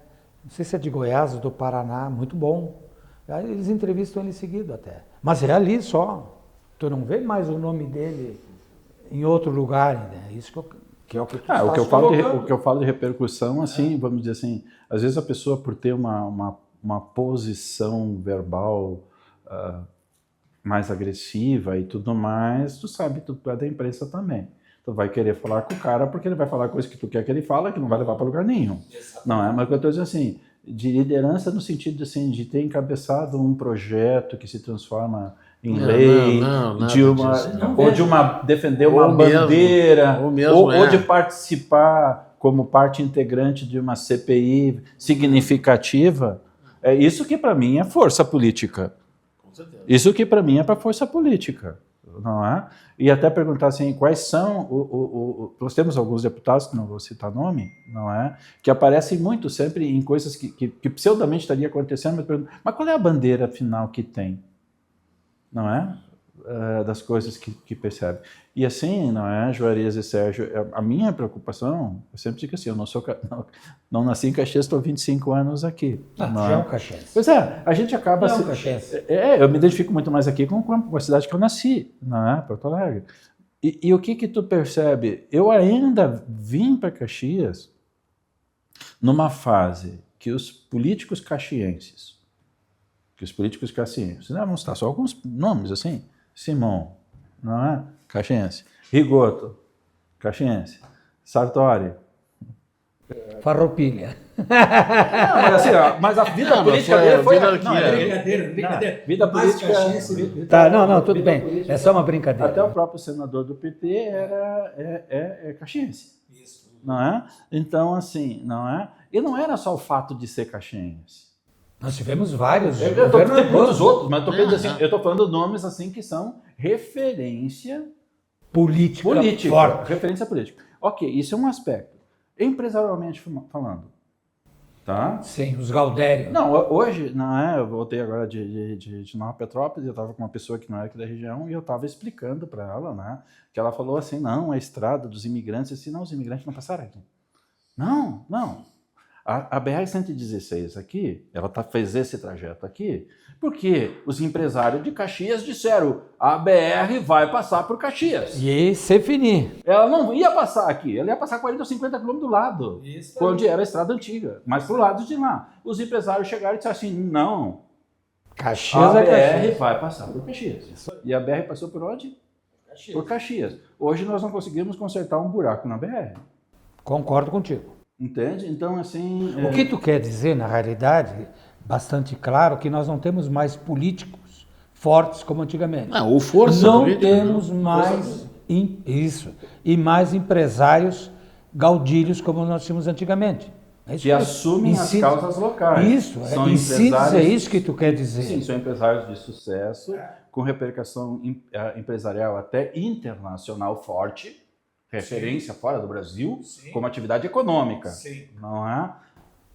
Não sei se é de Goiás ou do Paraná, muito bom. Aí eles entrevistam ele seguido até. Mas é ali só. Tu não vê mais o nome dele em outro lugar, né? Isso que é o que tu estás colocando. O que eu falo de repercussão, assim, vamos dizer assim, às vezes a pessoa por ter uma posição verbal mais agressiva e tudo mais, tu sabe, tu é da imprensa também. Tu vai querer falar com o cara porque ele vai falar coisa que tu quer que ele fale, que não vai levar para lugar nenhum. Exatamente. Não é? Mas o que eu estou dizendo assim, de liderança no sentido assim, de ter encabeçado um projeto que se transforma em lei, defender uma bandeira, ou de participar como parte integrante de uma CPI significativa. É isso que para mim é força política. Com certeza. Isso que para mim é para força política. Não é? E até perguntar assim, quais são... nós temos alguns deputados, que não vou citar nome, não é? Que aparecem muito sempre em coisas que pseudamente estaria acontecendo, mas qual é a bandeira final que tem? Não é? das coisas que percebe. E assim, não é, Juarez e Sérgio, a minha preocupação, eu sempre digo assim, eu não nasci em Caxias, estou 25 anos aqui. Não já é é? um caxiense. Pois é, a gente acaba... Não é um caxiense. Eu me identifico muito mais aqui com a cidade que eu nasci, não é? Porto Alegre. E o que tu percebe? Eu ainda vim para Caxias numa fase que os políticos caxienses, vamos citar só alguns nomes assim, Simão, não é? Caxiense. Rigoto, caxiense. Sartori. Farroupilha. Não, mas assim, mas a vida política dele foi... Brincadeira. Vida política... Tá, não, tudo bem. É só uma brincadeira. Até o próprio senador do PT é caxiense. Isso. Não é? Então, assim, não é? E não era só o fato de ser caxiense. Nós tivemos vários. Tem muitos outros, mas eu estou falando nomes assim que são referência política. Forte. Referência política. Ok, isso é um aspecto. Empresarialmente falando. Tá? Sim, os Gaudério. Não, hoje, não é? Eu voltei agora de Nova Petrópolis, eu estava com uma pessoa que não era aqui da região e eu estava explicando para ela, né? Que ela falou assim, não, a estrada dos imigrantes, assim, não, os imigrantes não passaram aqui. Não. A BR-116 aqui, ela fez esse trajeto aqui, porque os empresários de Caxias disseram, a BR vai passar por Caxias. E c'est fini. Ela não ia passar aqui, ela ia passar 40 ou 50 quilômetros do lado, onde era a estrada antiga, mas pro lado de lá. Os empresários chegaram e disseram assim, não, Caxias a é BR Caxias. vai passar por Caxias. E a BR passou por onde? Caxias. Por Caxias. Hoje nós não conseguimos consertar um buraco na BR. Concordo contigo. Entende? Então, assim... O que tu quer dizer, na realidade, bastante claro, que nós não temos mais políticos fortes como antigamente. Ou força Não política, temos mais isso. E mais empresários gaudírios como nós tínhamos antigamente. É isso que assumem as causas locais. Isso, em síntese é isso que tu quer dizer. Sim, são empresários de sucesso, com repercussão empresarial até internacional forte, referência fora do Brasil, como atividade econômica. Não é?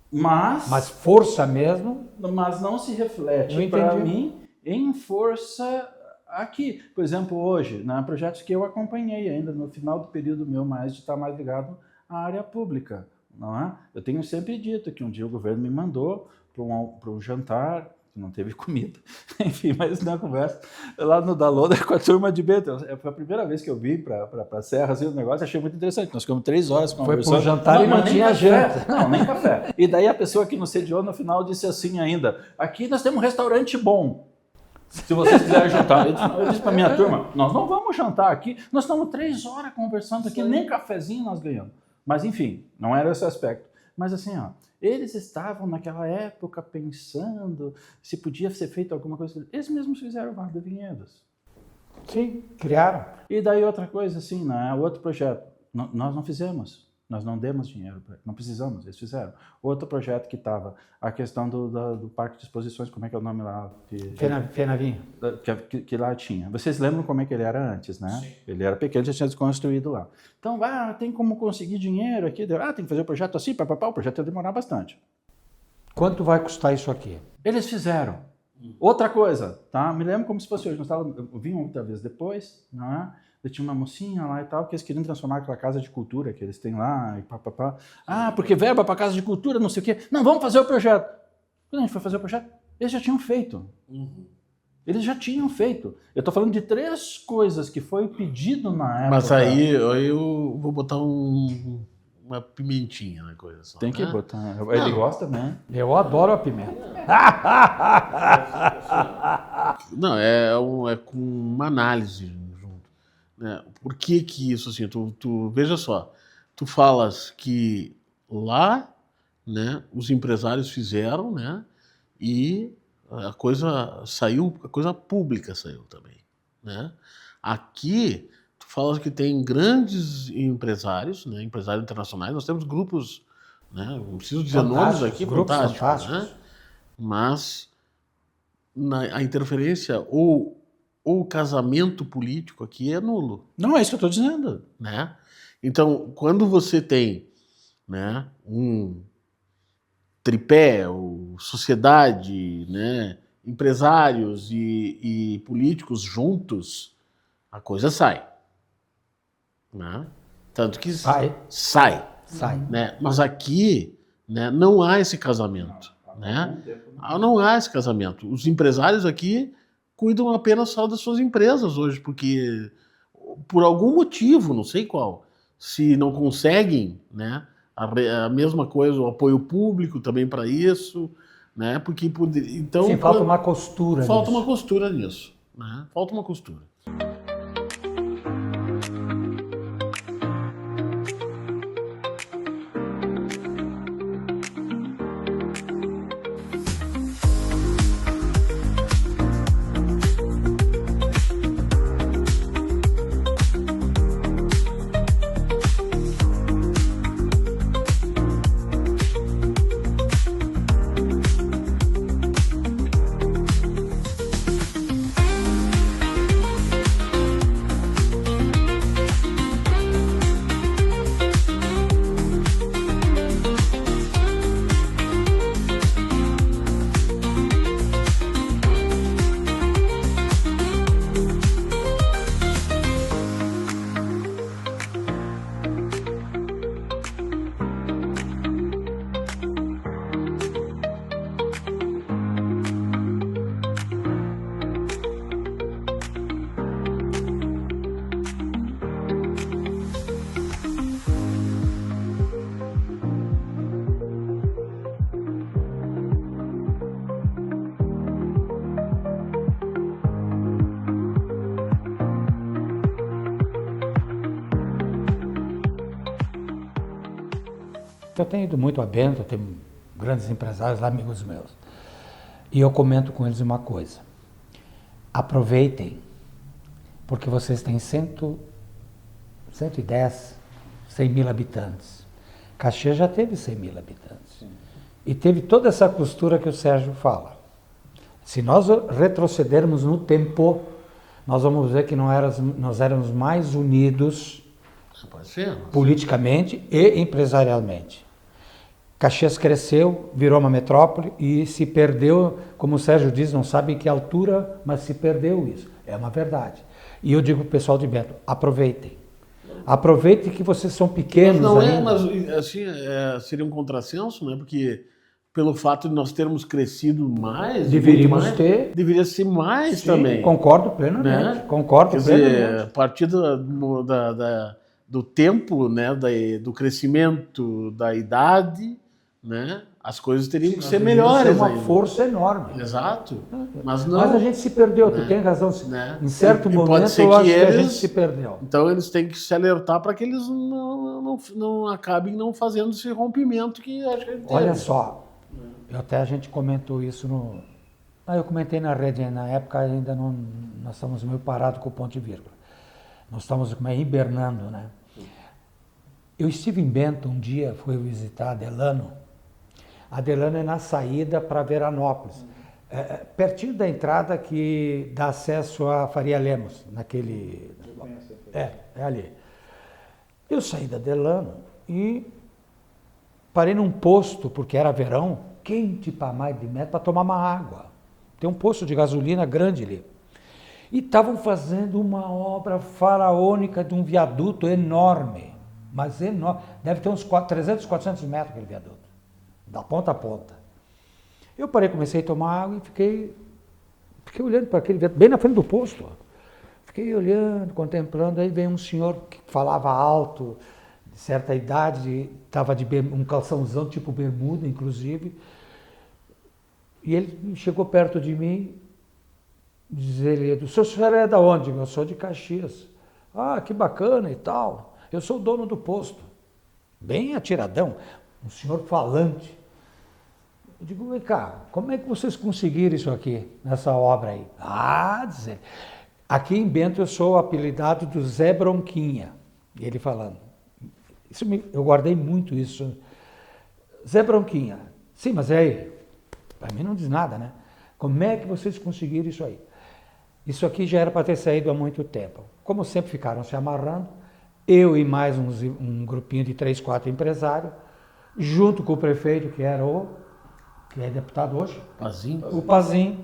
Mas força mesmo? Mas não se reflete, para mim, em força aqui. Por exemplo, hoje, projetos que eu acompanhei ainda no final do período meu mais de estar mais ligado à área pública. Não é? Eu tenho sempre dito que um dia o governo me mandou para um jantar, que não teve comida, enfim, mas na conversa, lá no Dalona com a turma de Bento. Foi a primeira vez que eu vim para a Serra, assim, o negócio, achei muito interessante. Nós ficamos 3 horas conversando. Foi para um jantar e não tinha janta. Não, nem café. E daí a pessoa que nos sediou no final disse assim ainda, aqui nós temos um restaurante bom. Se vocês quiserem jantar. Eu disse para a minha turma, nós não vamos jantar aqui, nós estamos 3 horas conversando aqui, nem cafezinho nós ganhamos. Mas enfim, não era esse aspecto. Mas assim, eles estavam naquela época pensando se podia ser feito alguma coisa. Eles mesmos fizeram o Vale do Vinhedos. Sim, criaram. E daí outra coisa assim, outro projeto, nós não fizemos. Nós não demos dinheiro para não precisamos, eles fizeram. Outro projeto que estava, a questão do Parque de Exposições, como é que é o nome lá? Fenavinho. Que lá tinha. Vocês lembram como é que ele era antes, né? Sim. Ele era pequeno, já tinha desconstruído lá. Então, tem como conseguir dinheiro aqui? Tem que fazer o projeto assim, o projeto ia demorar bastante. Quanto vai custar isso aqui? Eles fizeram. Outra coisa, tá? Me lembro como se fosse hoje. Eu vim outra vez depois, não é? Tinha uma mocinha lá e tal, que eles queriam transformar aquela casa de cultura que eles têm lá, e papapá. Porque verba para casa de cultura, não sei o quê. Não, vamos fazer o projeto. Quando a gente foi fazer o projeto, eles já tinham feito. Eles já tinham feito. Eu estou falando de 3 coisas que foi pedido na época. Mas aí eu vou botar uma pimentinha na coisa só. Tem que botar. Ele gosta, né? Eu adoro a pimenta. Não, é com uma análise junto. Né? Por que isso assim? Tu veja só, tu falas que lá, né, os empresários fizeram, né, e a coisa saiu, a coisa pública saiu também, né? Aqui tu falas que tem grandes empresários, né, empresários internacionais. Nós temos grupos, né, não preciso dizer nomes aqui, grupos fantásticos, né? Mas a interferência ou o casamento político aqui é nulo. Não é isso que eu estou dizendo. Né? Então, quando você tem, né, um tripé, ou sociedade, né, empresários e políticos juntos, a coisa sai. Né? Tanto que sai. Sai. Né? Mas aqui, né, não há esse casamento. Né? Não há esse casamento. Os empresários aqui cuidam apenas só das suas empresas hoje, porque por algum motivo, não sei qual, se não conseguem, né, a mesma coisa, o apoio público também para isso, né, porque então Sim, falta uma costura. Falta nisso. uma costura nisso, né? Falta uma costura. Eu tenho ido muito a Bento, eu tenho grandes empresários lá, amigos meus. E eu comento com eles uma coisa. Aproveitem, porque vocês têm 110, 100 mil habitantes. Caxias já teve 100 mil habitantes. Sim. E teve toda essa costura que o Sérgio fala. Se nós retrocedermos no tempo, nós vamos ver que nós éramos mais unidos politicamente e empresarialmente. Caxias cresceu, virou uma metrópole e se perdeu, como o Sérgio diz, não sabe em que altura, mas se perdeu isso. É uma verdade. E eu digo para o pessoal de Bento, aproveitem. Aproveitem que vocês são pequenos mas não ainda. mas assim, seria um contrassenso, né? Porque pelo fato de nós termos crescido mais... Deveríamos ter. Deveria ser mais. Sim, também. Concordo plenamente. Né? Concordo Quer plenamente. dizer, a partir do tempo, né? Do crescimento, da idade, né? As coisas teriam que ser melhores. Ser uma ainda. Força enorme. Exato. Mas não. Mas a gente se perdeu, né? Tu tem razão. Né? Em certo momento eu acho que a gente se perdeu. Então eles têm que se alertar para que eles não acabem não fazendo esse rompimento que acho que ele tem. Olha só, a gente comentou isso eu comentei na rede, na época ainda não, nós estamos meio parados com o ponto e vírgula. Nós estamos hibernando, né? Eu estive em Bento um dia, fui visitar a Delano. A Delano é na saída para Veranópolis, pertinho da entrada que dá acesso a Faria Lemos, naquele... É ali. Eu saí da Delano e parei num posto, porque era verão, quente para mais de metro, para tomar uma água. Tem um posto de gasolina grande ali. E estavam fazendo uma obra faraônica de um viaduto enorme, mas enorme. Deve ter uns 300, 400 metros aquele viaduto, da ponta a ponta. Eu parei, comecei a tomar água e fiquei olhando para aquele viaduto, bem na frente do posto. Fiquei olhando, contemplando, aí veio um senhor que falava alto, de certa idade, estava de um calçãozão tipo bermuda, inclusive, e ele chegou perto de mim, diz ele, o senhor é da onde? Eu sou de Caxias. Ah, que bacana e tal. Eu sou o dono do posto. Bem atiradão, um senhor falante. Eu digo, vem cá, como é que vocês conseguiram isso aqui, nessa obra aí? Ah, diz ele, aqui em Bento eu sou o apelidado do Zé Bronquinha. E ele falando. Eu guardei muito isso. Zé Bronquinha. Sim, mas é aí. Para mim não diz nada, né? Como é que vocês conseguiram isso aí? Isso aqui já era para ter saído há muito tempo. Como sempre ficaram se amarrando, eu e mais um grupinho de 3, 4 empresários, junto com o prefeito, que é deputado hoje, Pazinho. o Pazinho,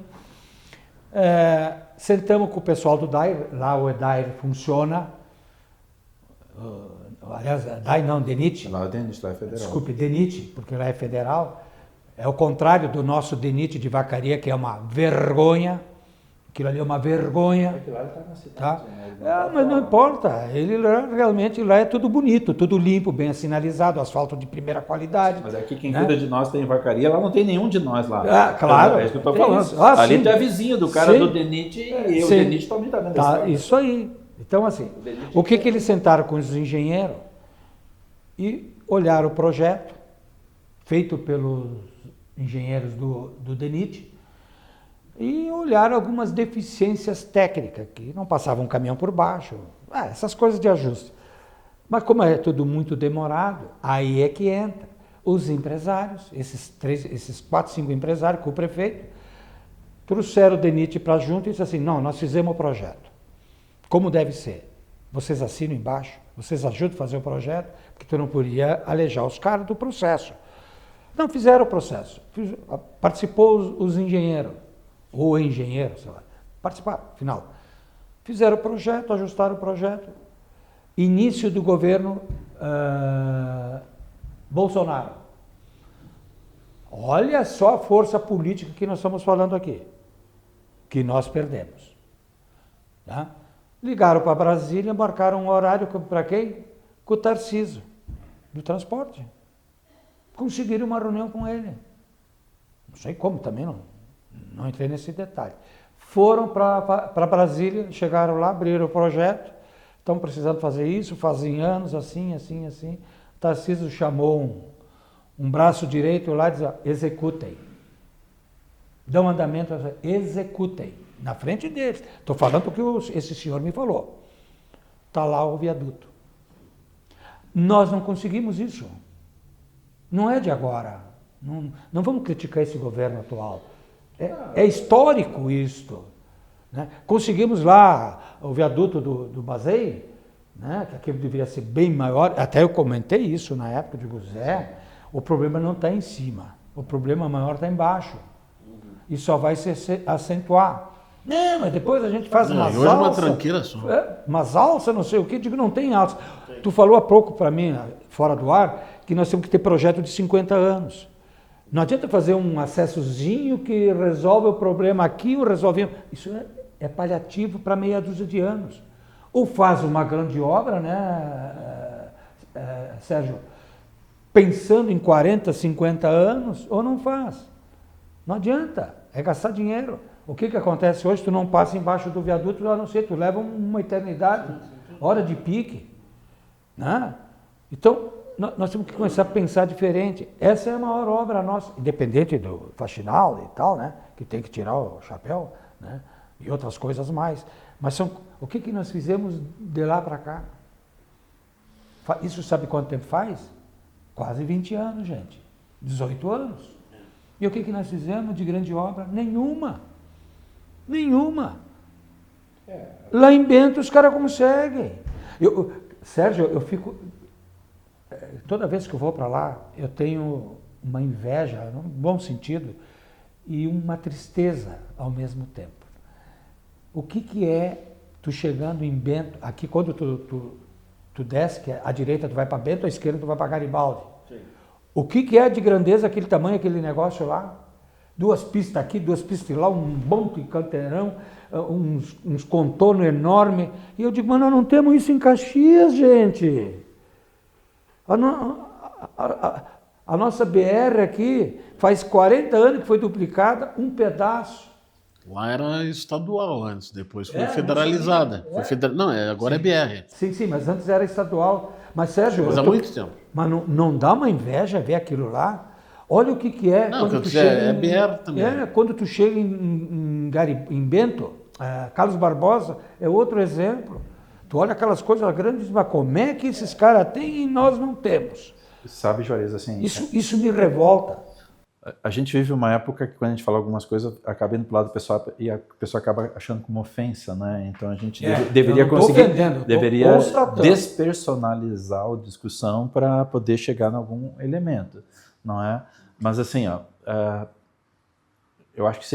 Sentamos com o pessoal do DAIR, lá o DAIR funciona, aliás, DAIR não, DENIT. Lá é DENIT, lá é federal. Desculpe, DENIT, porque lá é federal. É o contrário do nosso DENIT de Vacaria, que é uma vergonha. Aquilo ali é uma vergonha. Lá ele está na cidade, Tá? né? Mas não importa, ele realmente lá é tudo bonito, tudo limpo, bem sinalizado, asfalto de primeira qualidade. Mas aqui quem né? cuida de nós tem Vacaria, lá não tem nenhum de nós lá. Claro. É isso que eu estou tem falando. isso. Ali Sim. tu é vizinho do cara Sim. do DENIT e o Sim. DENIT também está vendo Tá, essa isso aí. Então, assim, o que eles sentaram com os engenheiros e olharam o projeto feito pelos engenheiros do DENIT e olharam algumas deficiências técnicas, que não passava um caminhão por baixo, essas coisas de ajuste. Mas como é tudo muito demorado, aí é que entra os empresários, esses 4, 5 empresários com o prefeito, trouxeram o DENIT para junto e disseram assim, não, nós fizemos o projeto, como deve ser. Vocês assinam embaixo, vocês ajudam a fazer o projeto, porque tu não podia alejar os caras do processo. Não, fizeram o processo, participou os engenheiros, ou engenheiro, sei lá, participaram, final. Fizeram o projeto, ajustaram o projeto. Início do governo Bolsonaro. Olha só a força política que nós estamos falando aqui, que nós perdemos. Tá? Ligaram para Brasília, marcaram um horário para quem? Com o Tarcísio, do transporte. Conseguiram uma reunião com ele. Não sei como também, não entrei nesse detalhe. Foram para Brasília, chegaram lá, abriram o projeto, estão precisando fazer isso, fazem anos, assim. Tarcísio chamou um braço direito lá e disse, executem. Dão andamento, executem. Na frente deles. Estou falando porque esse senhor me falou. Está lá o viaduto. Nós não conseguimos isso. Não é de agora. Não vamos criticar esse governo atual. É histórico isto. Né? Conseguimos lá o viaduto do Bazei, né? Que aquilo deveria ser bem maior. Até eu comentei isso na época, digo, Zé, o problema não está em cima. O problema maior está embaixo. E só vai se acentuar. Não, mas depois a gente faz umas alças. Hoje é uma tranqueira só. Umas alças, não sei o quê. Digo, não tem alça. Tu falou há pouco para mim, fora do ar, que nós temos que ter projeto de 50 anos. Não adianta fazer um acessozinho que resolve o problema aqui, ou resolve... Isso é paliativo para meia dúzia de anos. Ou faz uma grande obra, né, Sérgio, pensando em 40, 50 anos, ou não faz. Não adianta, é gastar dinheiro. O que acontece hoje? Tu não passa embaixo do viaduto, a não ser, tu leva uma eternidade, hora de pique. Né? Então, nós temos que começar a pensar diferente. Essa é a maior obra nossa, independente do faxinal e tal, né? Que tem que tirar o chapéu, né? E outras coisas mais. Mas o que nós fizemos de lá para cá? Isso sabe quanto tempo faz? Quase 20 anos, gente. 18 anos. E o que nós fizemos de grande obra? Nenhuma. Lá em Bento os caras conseguem. Sérgio, eu fico... Toda vez que eu vou para lá, eu tenho uma inveja, num bom sentido, e uma tristeza ao mesmo tempo. O que é tu chegando em Bento, aqui quando tu desce, que à direita tu vai para Bento, à esquerda tu vai para Garibaldi. Sim. O que é de grandeza aquele tamanho, aquele negócio lá? 2 pistas aqui, 2 pistas lá, um monte de canteirão, uns contornos enormes. E eu digo, mas nós não temos isso em Caxias, gente. A nossa BR aqui faz 40 anos que foi duplicada, um pedaço. Lá era estadual antes, depois foi federalizada. Agora sim. É BR. Sim, mas antes era estadual. Mas, Sérgio... Mas há muito tempo. Mas não dá uma inveja ver aquilo lá? Olha o que é. Não, quando tu chega é BR também. Quando tu chega em Bento, Carlos Barbosa é outro exemplo. Tu olha aquelas coisas grandes, mas como é que esses caras têm e nós não temos? Sabe, Juarez, assim... Isso me revolta. A gente vive uma época que quando a gente fala algumas coisas, acaba indo para o lado do pessoal e a pessoa acaba achando como ofensa, né? Então a gente deveria conseguir... Deveria despersonalizar a discussão para poder chegar em algum elemento, não é? Mas assim, eu acho que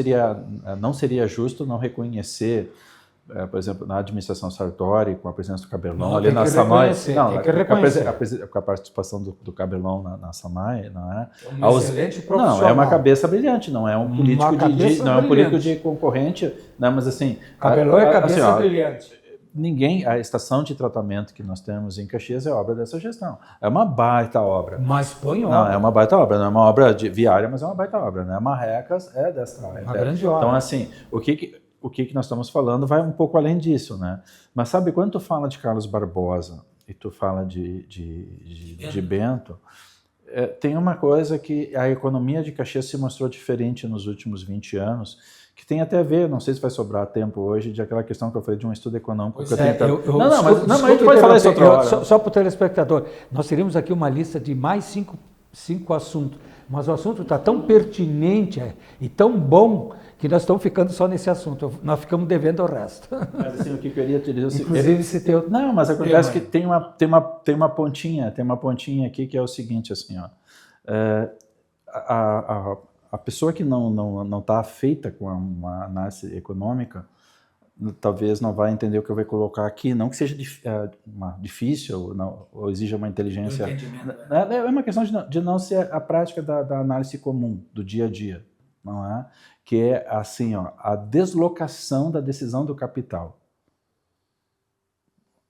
não seria justo não reconhecer, por exemplo, na administração Sartori, com a presença do Cabelon ali na SAMAI, com a participação do Cabelon na SAMAI, não é? Excelente profissional. Não, é uma cabeça brilhante, não é um político de concorrente, não, mas assim... Cabelon é cabeça brilhante. A estação de tratamento que nós temos em Caxias é obra dessa gestão. É uma baita obra. Mas põe obra. Não, é uma baita obra. Não é uma obra viária, mas é uma baita obra. Né? Marrecas é dessa área. Uma grande obra. Então, assim, o que nós estamos falando vai um pouco além disso, né? Mas sabe, quando tu fala de Carlos Barbosa e tu fala de Bento, tem uma coisa que a economia de Caxias se mostrou diferente nos últimos 20 anos, que tem até a ver, não sei se vai sobrar tempo hoje, de aquela questão que eu falei de um estudo econômico. Mas a gente pode falar isso outra hora. Só para o telespectador, nós teríamos aqui uma lista de mais cinco assuntos, mas o assunto está tão pertinente e tão bom que nós estamos ficando só nesse assunto, nós ficamos devendo o resto. Mas assim, o que eu queria te dizer... Inclusive, se tem... Não, mas acontece que tem uma pontinha aqui que é o seguinte, assim, ó, a pessoa que não está afeita com uma análise econômica, talvez não vai entender o que eu vou colocar aqui, não que seja difícil ou exija uma inteligência. É uma questão de não ser a prática da análise comum, do dia a dia, não é? Que é assim, ó, a deslocação da decisão do capital.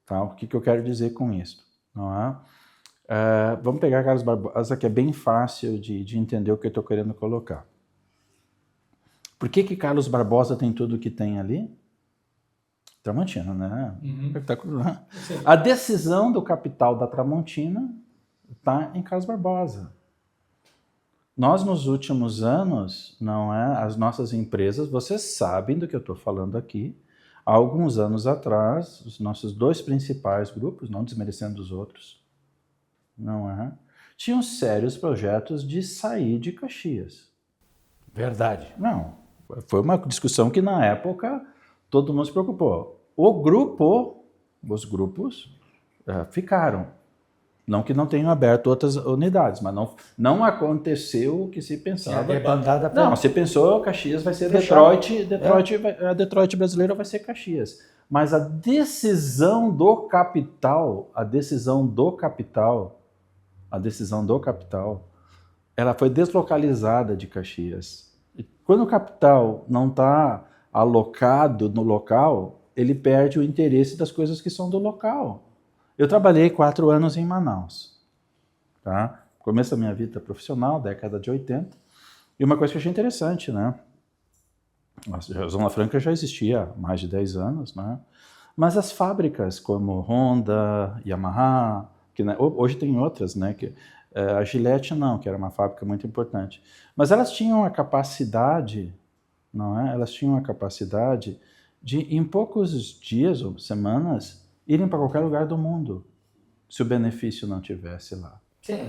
Tá? O que eu quero dizer com isso? Não é? Vamos pegar Carlos Barbosa, que é bem fácil de entender o que eu estou querendo colocar. Por que Carlos Barbosa tem tudo o que tem ali? Tramontina, né? Espetacular. A decisão do capital da Tramontina está em Carlos Barbosa. Nós, nos últimos anos, não é? As nossas empresas, vocês sabem do que eu estou falando aqui. Há alguns anos atrás, os nossos 2 principais grupos, não desmerecendo os outros, não é? Tinham sérios projetos de sair de Caxias. Verdade. Não, foi uma discussão que na época todo mundo se preocupou. Os grupos ficaram. Não que não tenham aberto outras unidades, mas não aconteceu o que se pensava. Não, se pensou Caxias vai ser Detroit, a Detroit brasileira vai ser Caxias. Mas a decisão do capital, ela foi deslocalizada de Caxias. E quando o capital não está alocado no local, ele perde o interesse das coisas que são do local. Eu trabalhei 4 anos em Manaus, tá? Começo da minha vida profissional, década de 80, e uma coisa que eu achei interessante, né? A Zona Franca já existia há mais de 10 anos, né? Mas as fábricas como Honda, Yamaha, que, né, hoje tem outras, né? A Gillette não, que era uma fábrica muito importante. Mas elas tinham a capacidade, não é? Elas tinham a capacidade de, em poucos dias ou semanas, irem para qualquer lugar do mundo, se o benefício não tivesse lá.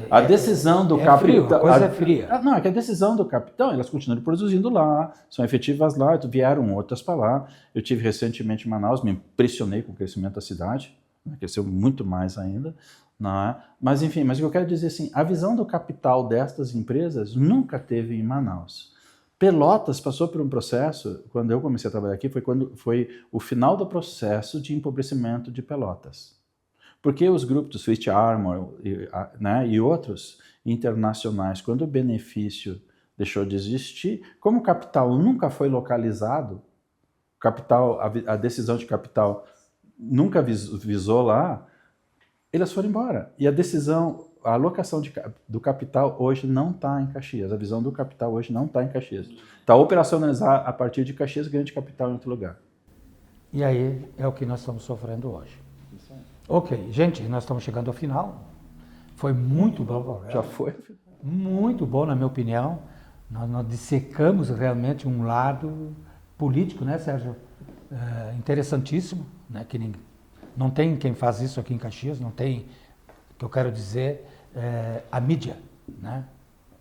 A decisão do capital... A coisa é fria. Não, é que a decisão do capital, elas continuam produzindo lá, são efetivas lá, vieram outras para lá. Eu tive recentemente em Manaus, me impressionei com o crescimento da cidade, cresceu muito mais ainda. Não é? Mas enfim, mas o que eu quero dizer assim, a visão do capital destas empresas nunca teve em Manaus. Pelotas passou por um processo, quando eu comecei a trabalhar aqui, foi o final do processo de empobrecimento de Pelotas. Porque os grupos do Swiss Armor, né, e outros internacionais, quando o benefício deixou de existir, como o capital nunca foi localizado, a decisão de capital nunca visou lá, eles foram embora. E a alocação do capital hoje não está em Caxias. A visão do capital hoje não está em Caxias. Está operacionalizar a partir de Caxias, grande capital em outro lugar. E aí é o que nós estamos sofrendo hoje. Ok, gente, nós estamos chegando ao final. Foi muito bom. Já foi? Muito bom, na minha opinião. Nós dissecamos realmente um lado político, né, Sérgio? Interessantíssimo, né? Que não tem quem faz isso aqui em Caxias, não tem, o que eu quero dizer, a mídia, né?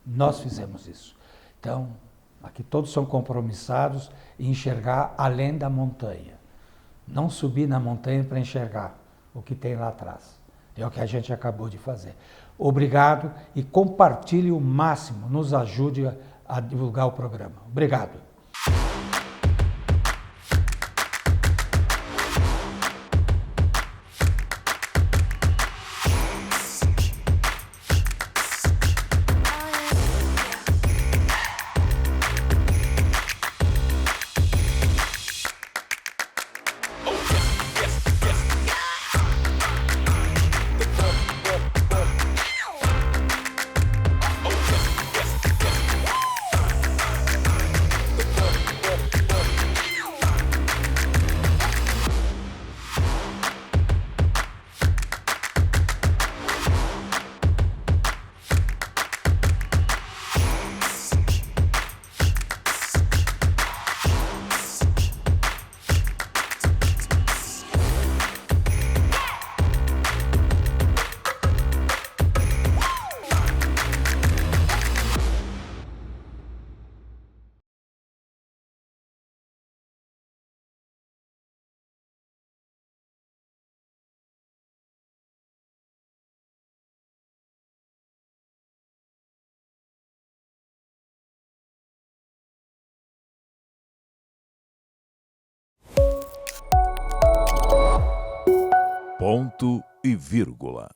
Nós fizemos isso. Então, aqui todos são compromissados em enxergar além da montanha. Não subir na montanha para enxergar o que tem lá atrás. É o que a gente acabou de fazer. Obrigado e compartilhe o máximo, nos ajude a divulgar o programa. Obrigado. ponto e vírgula.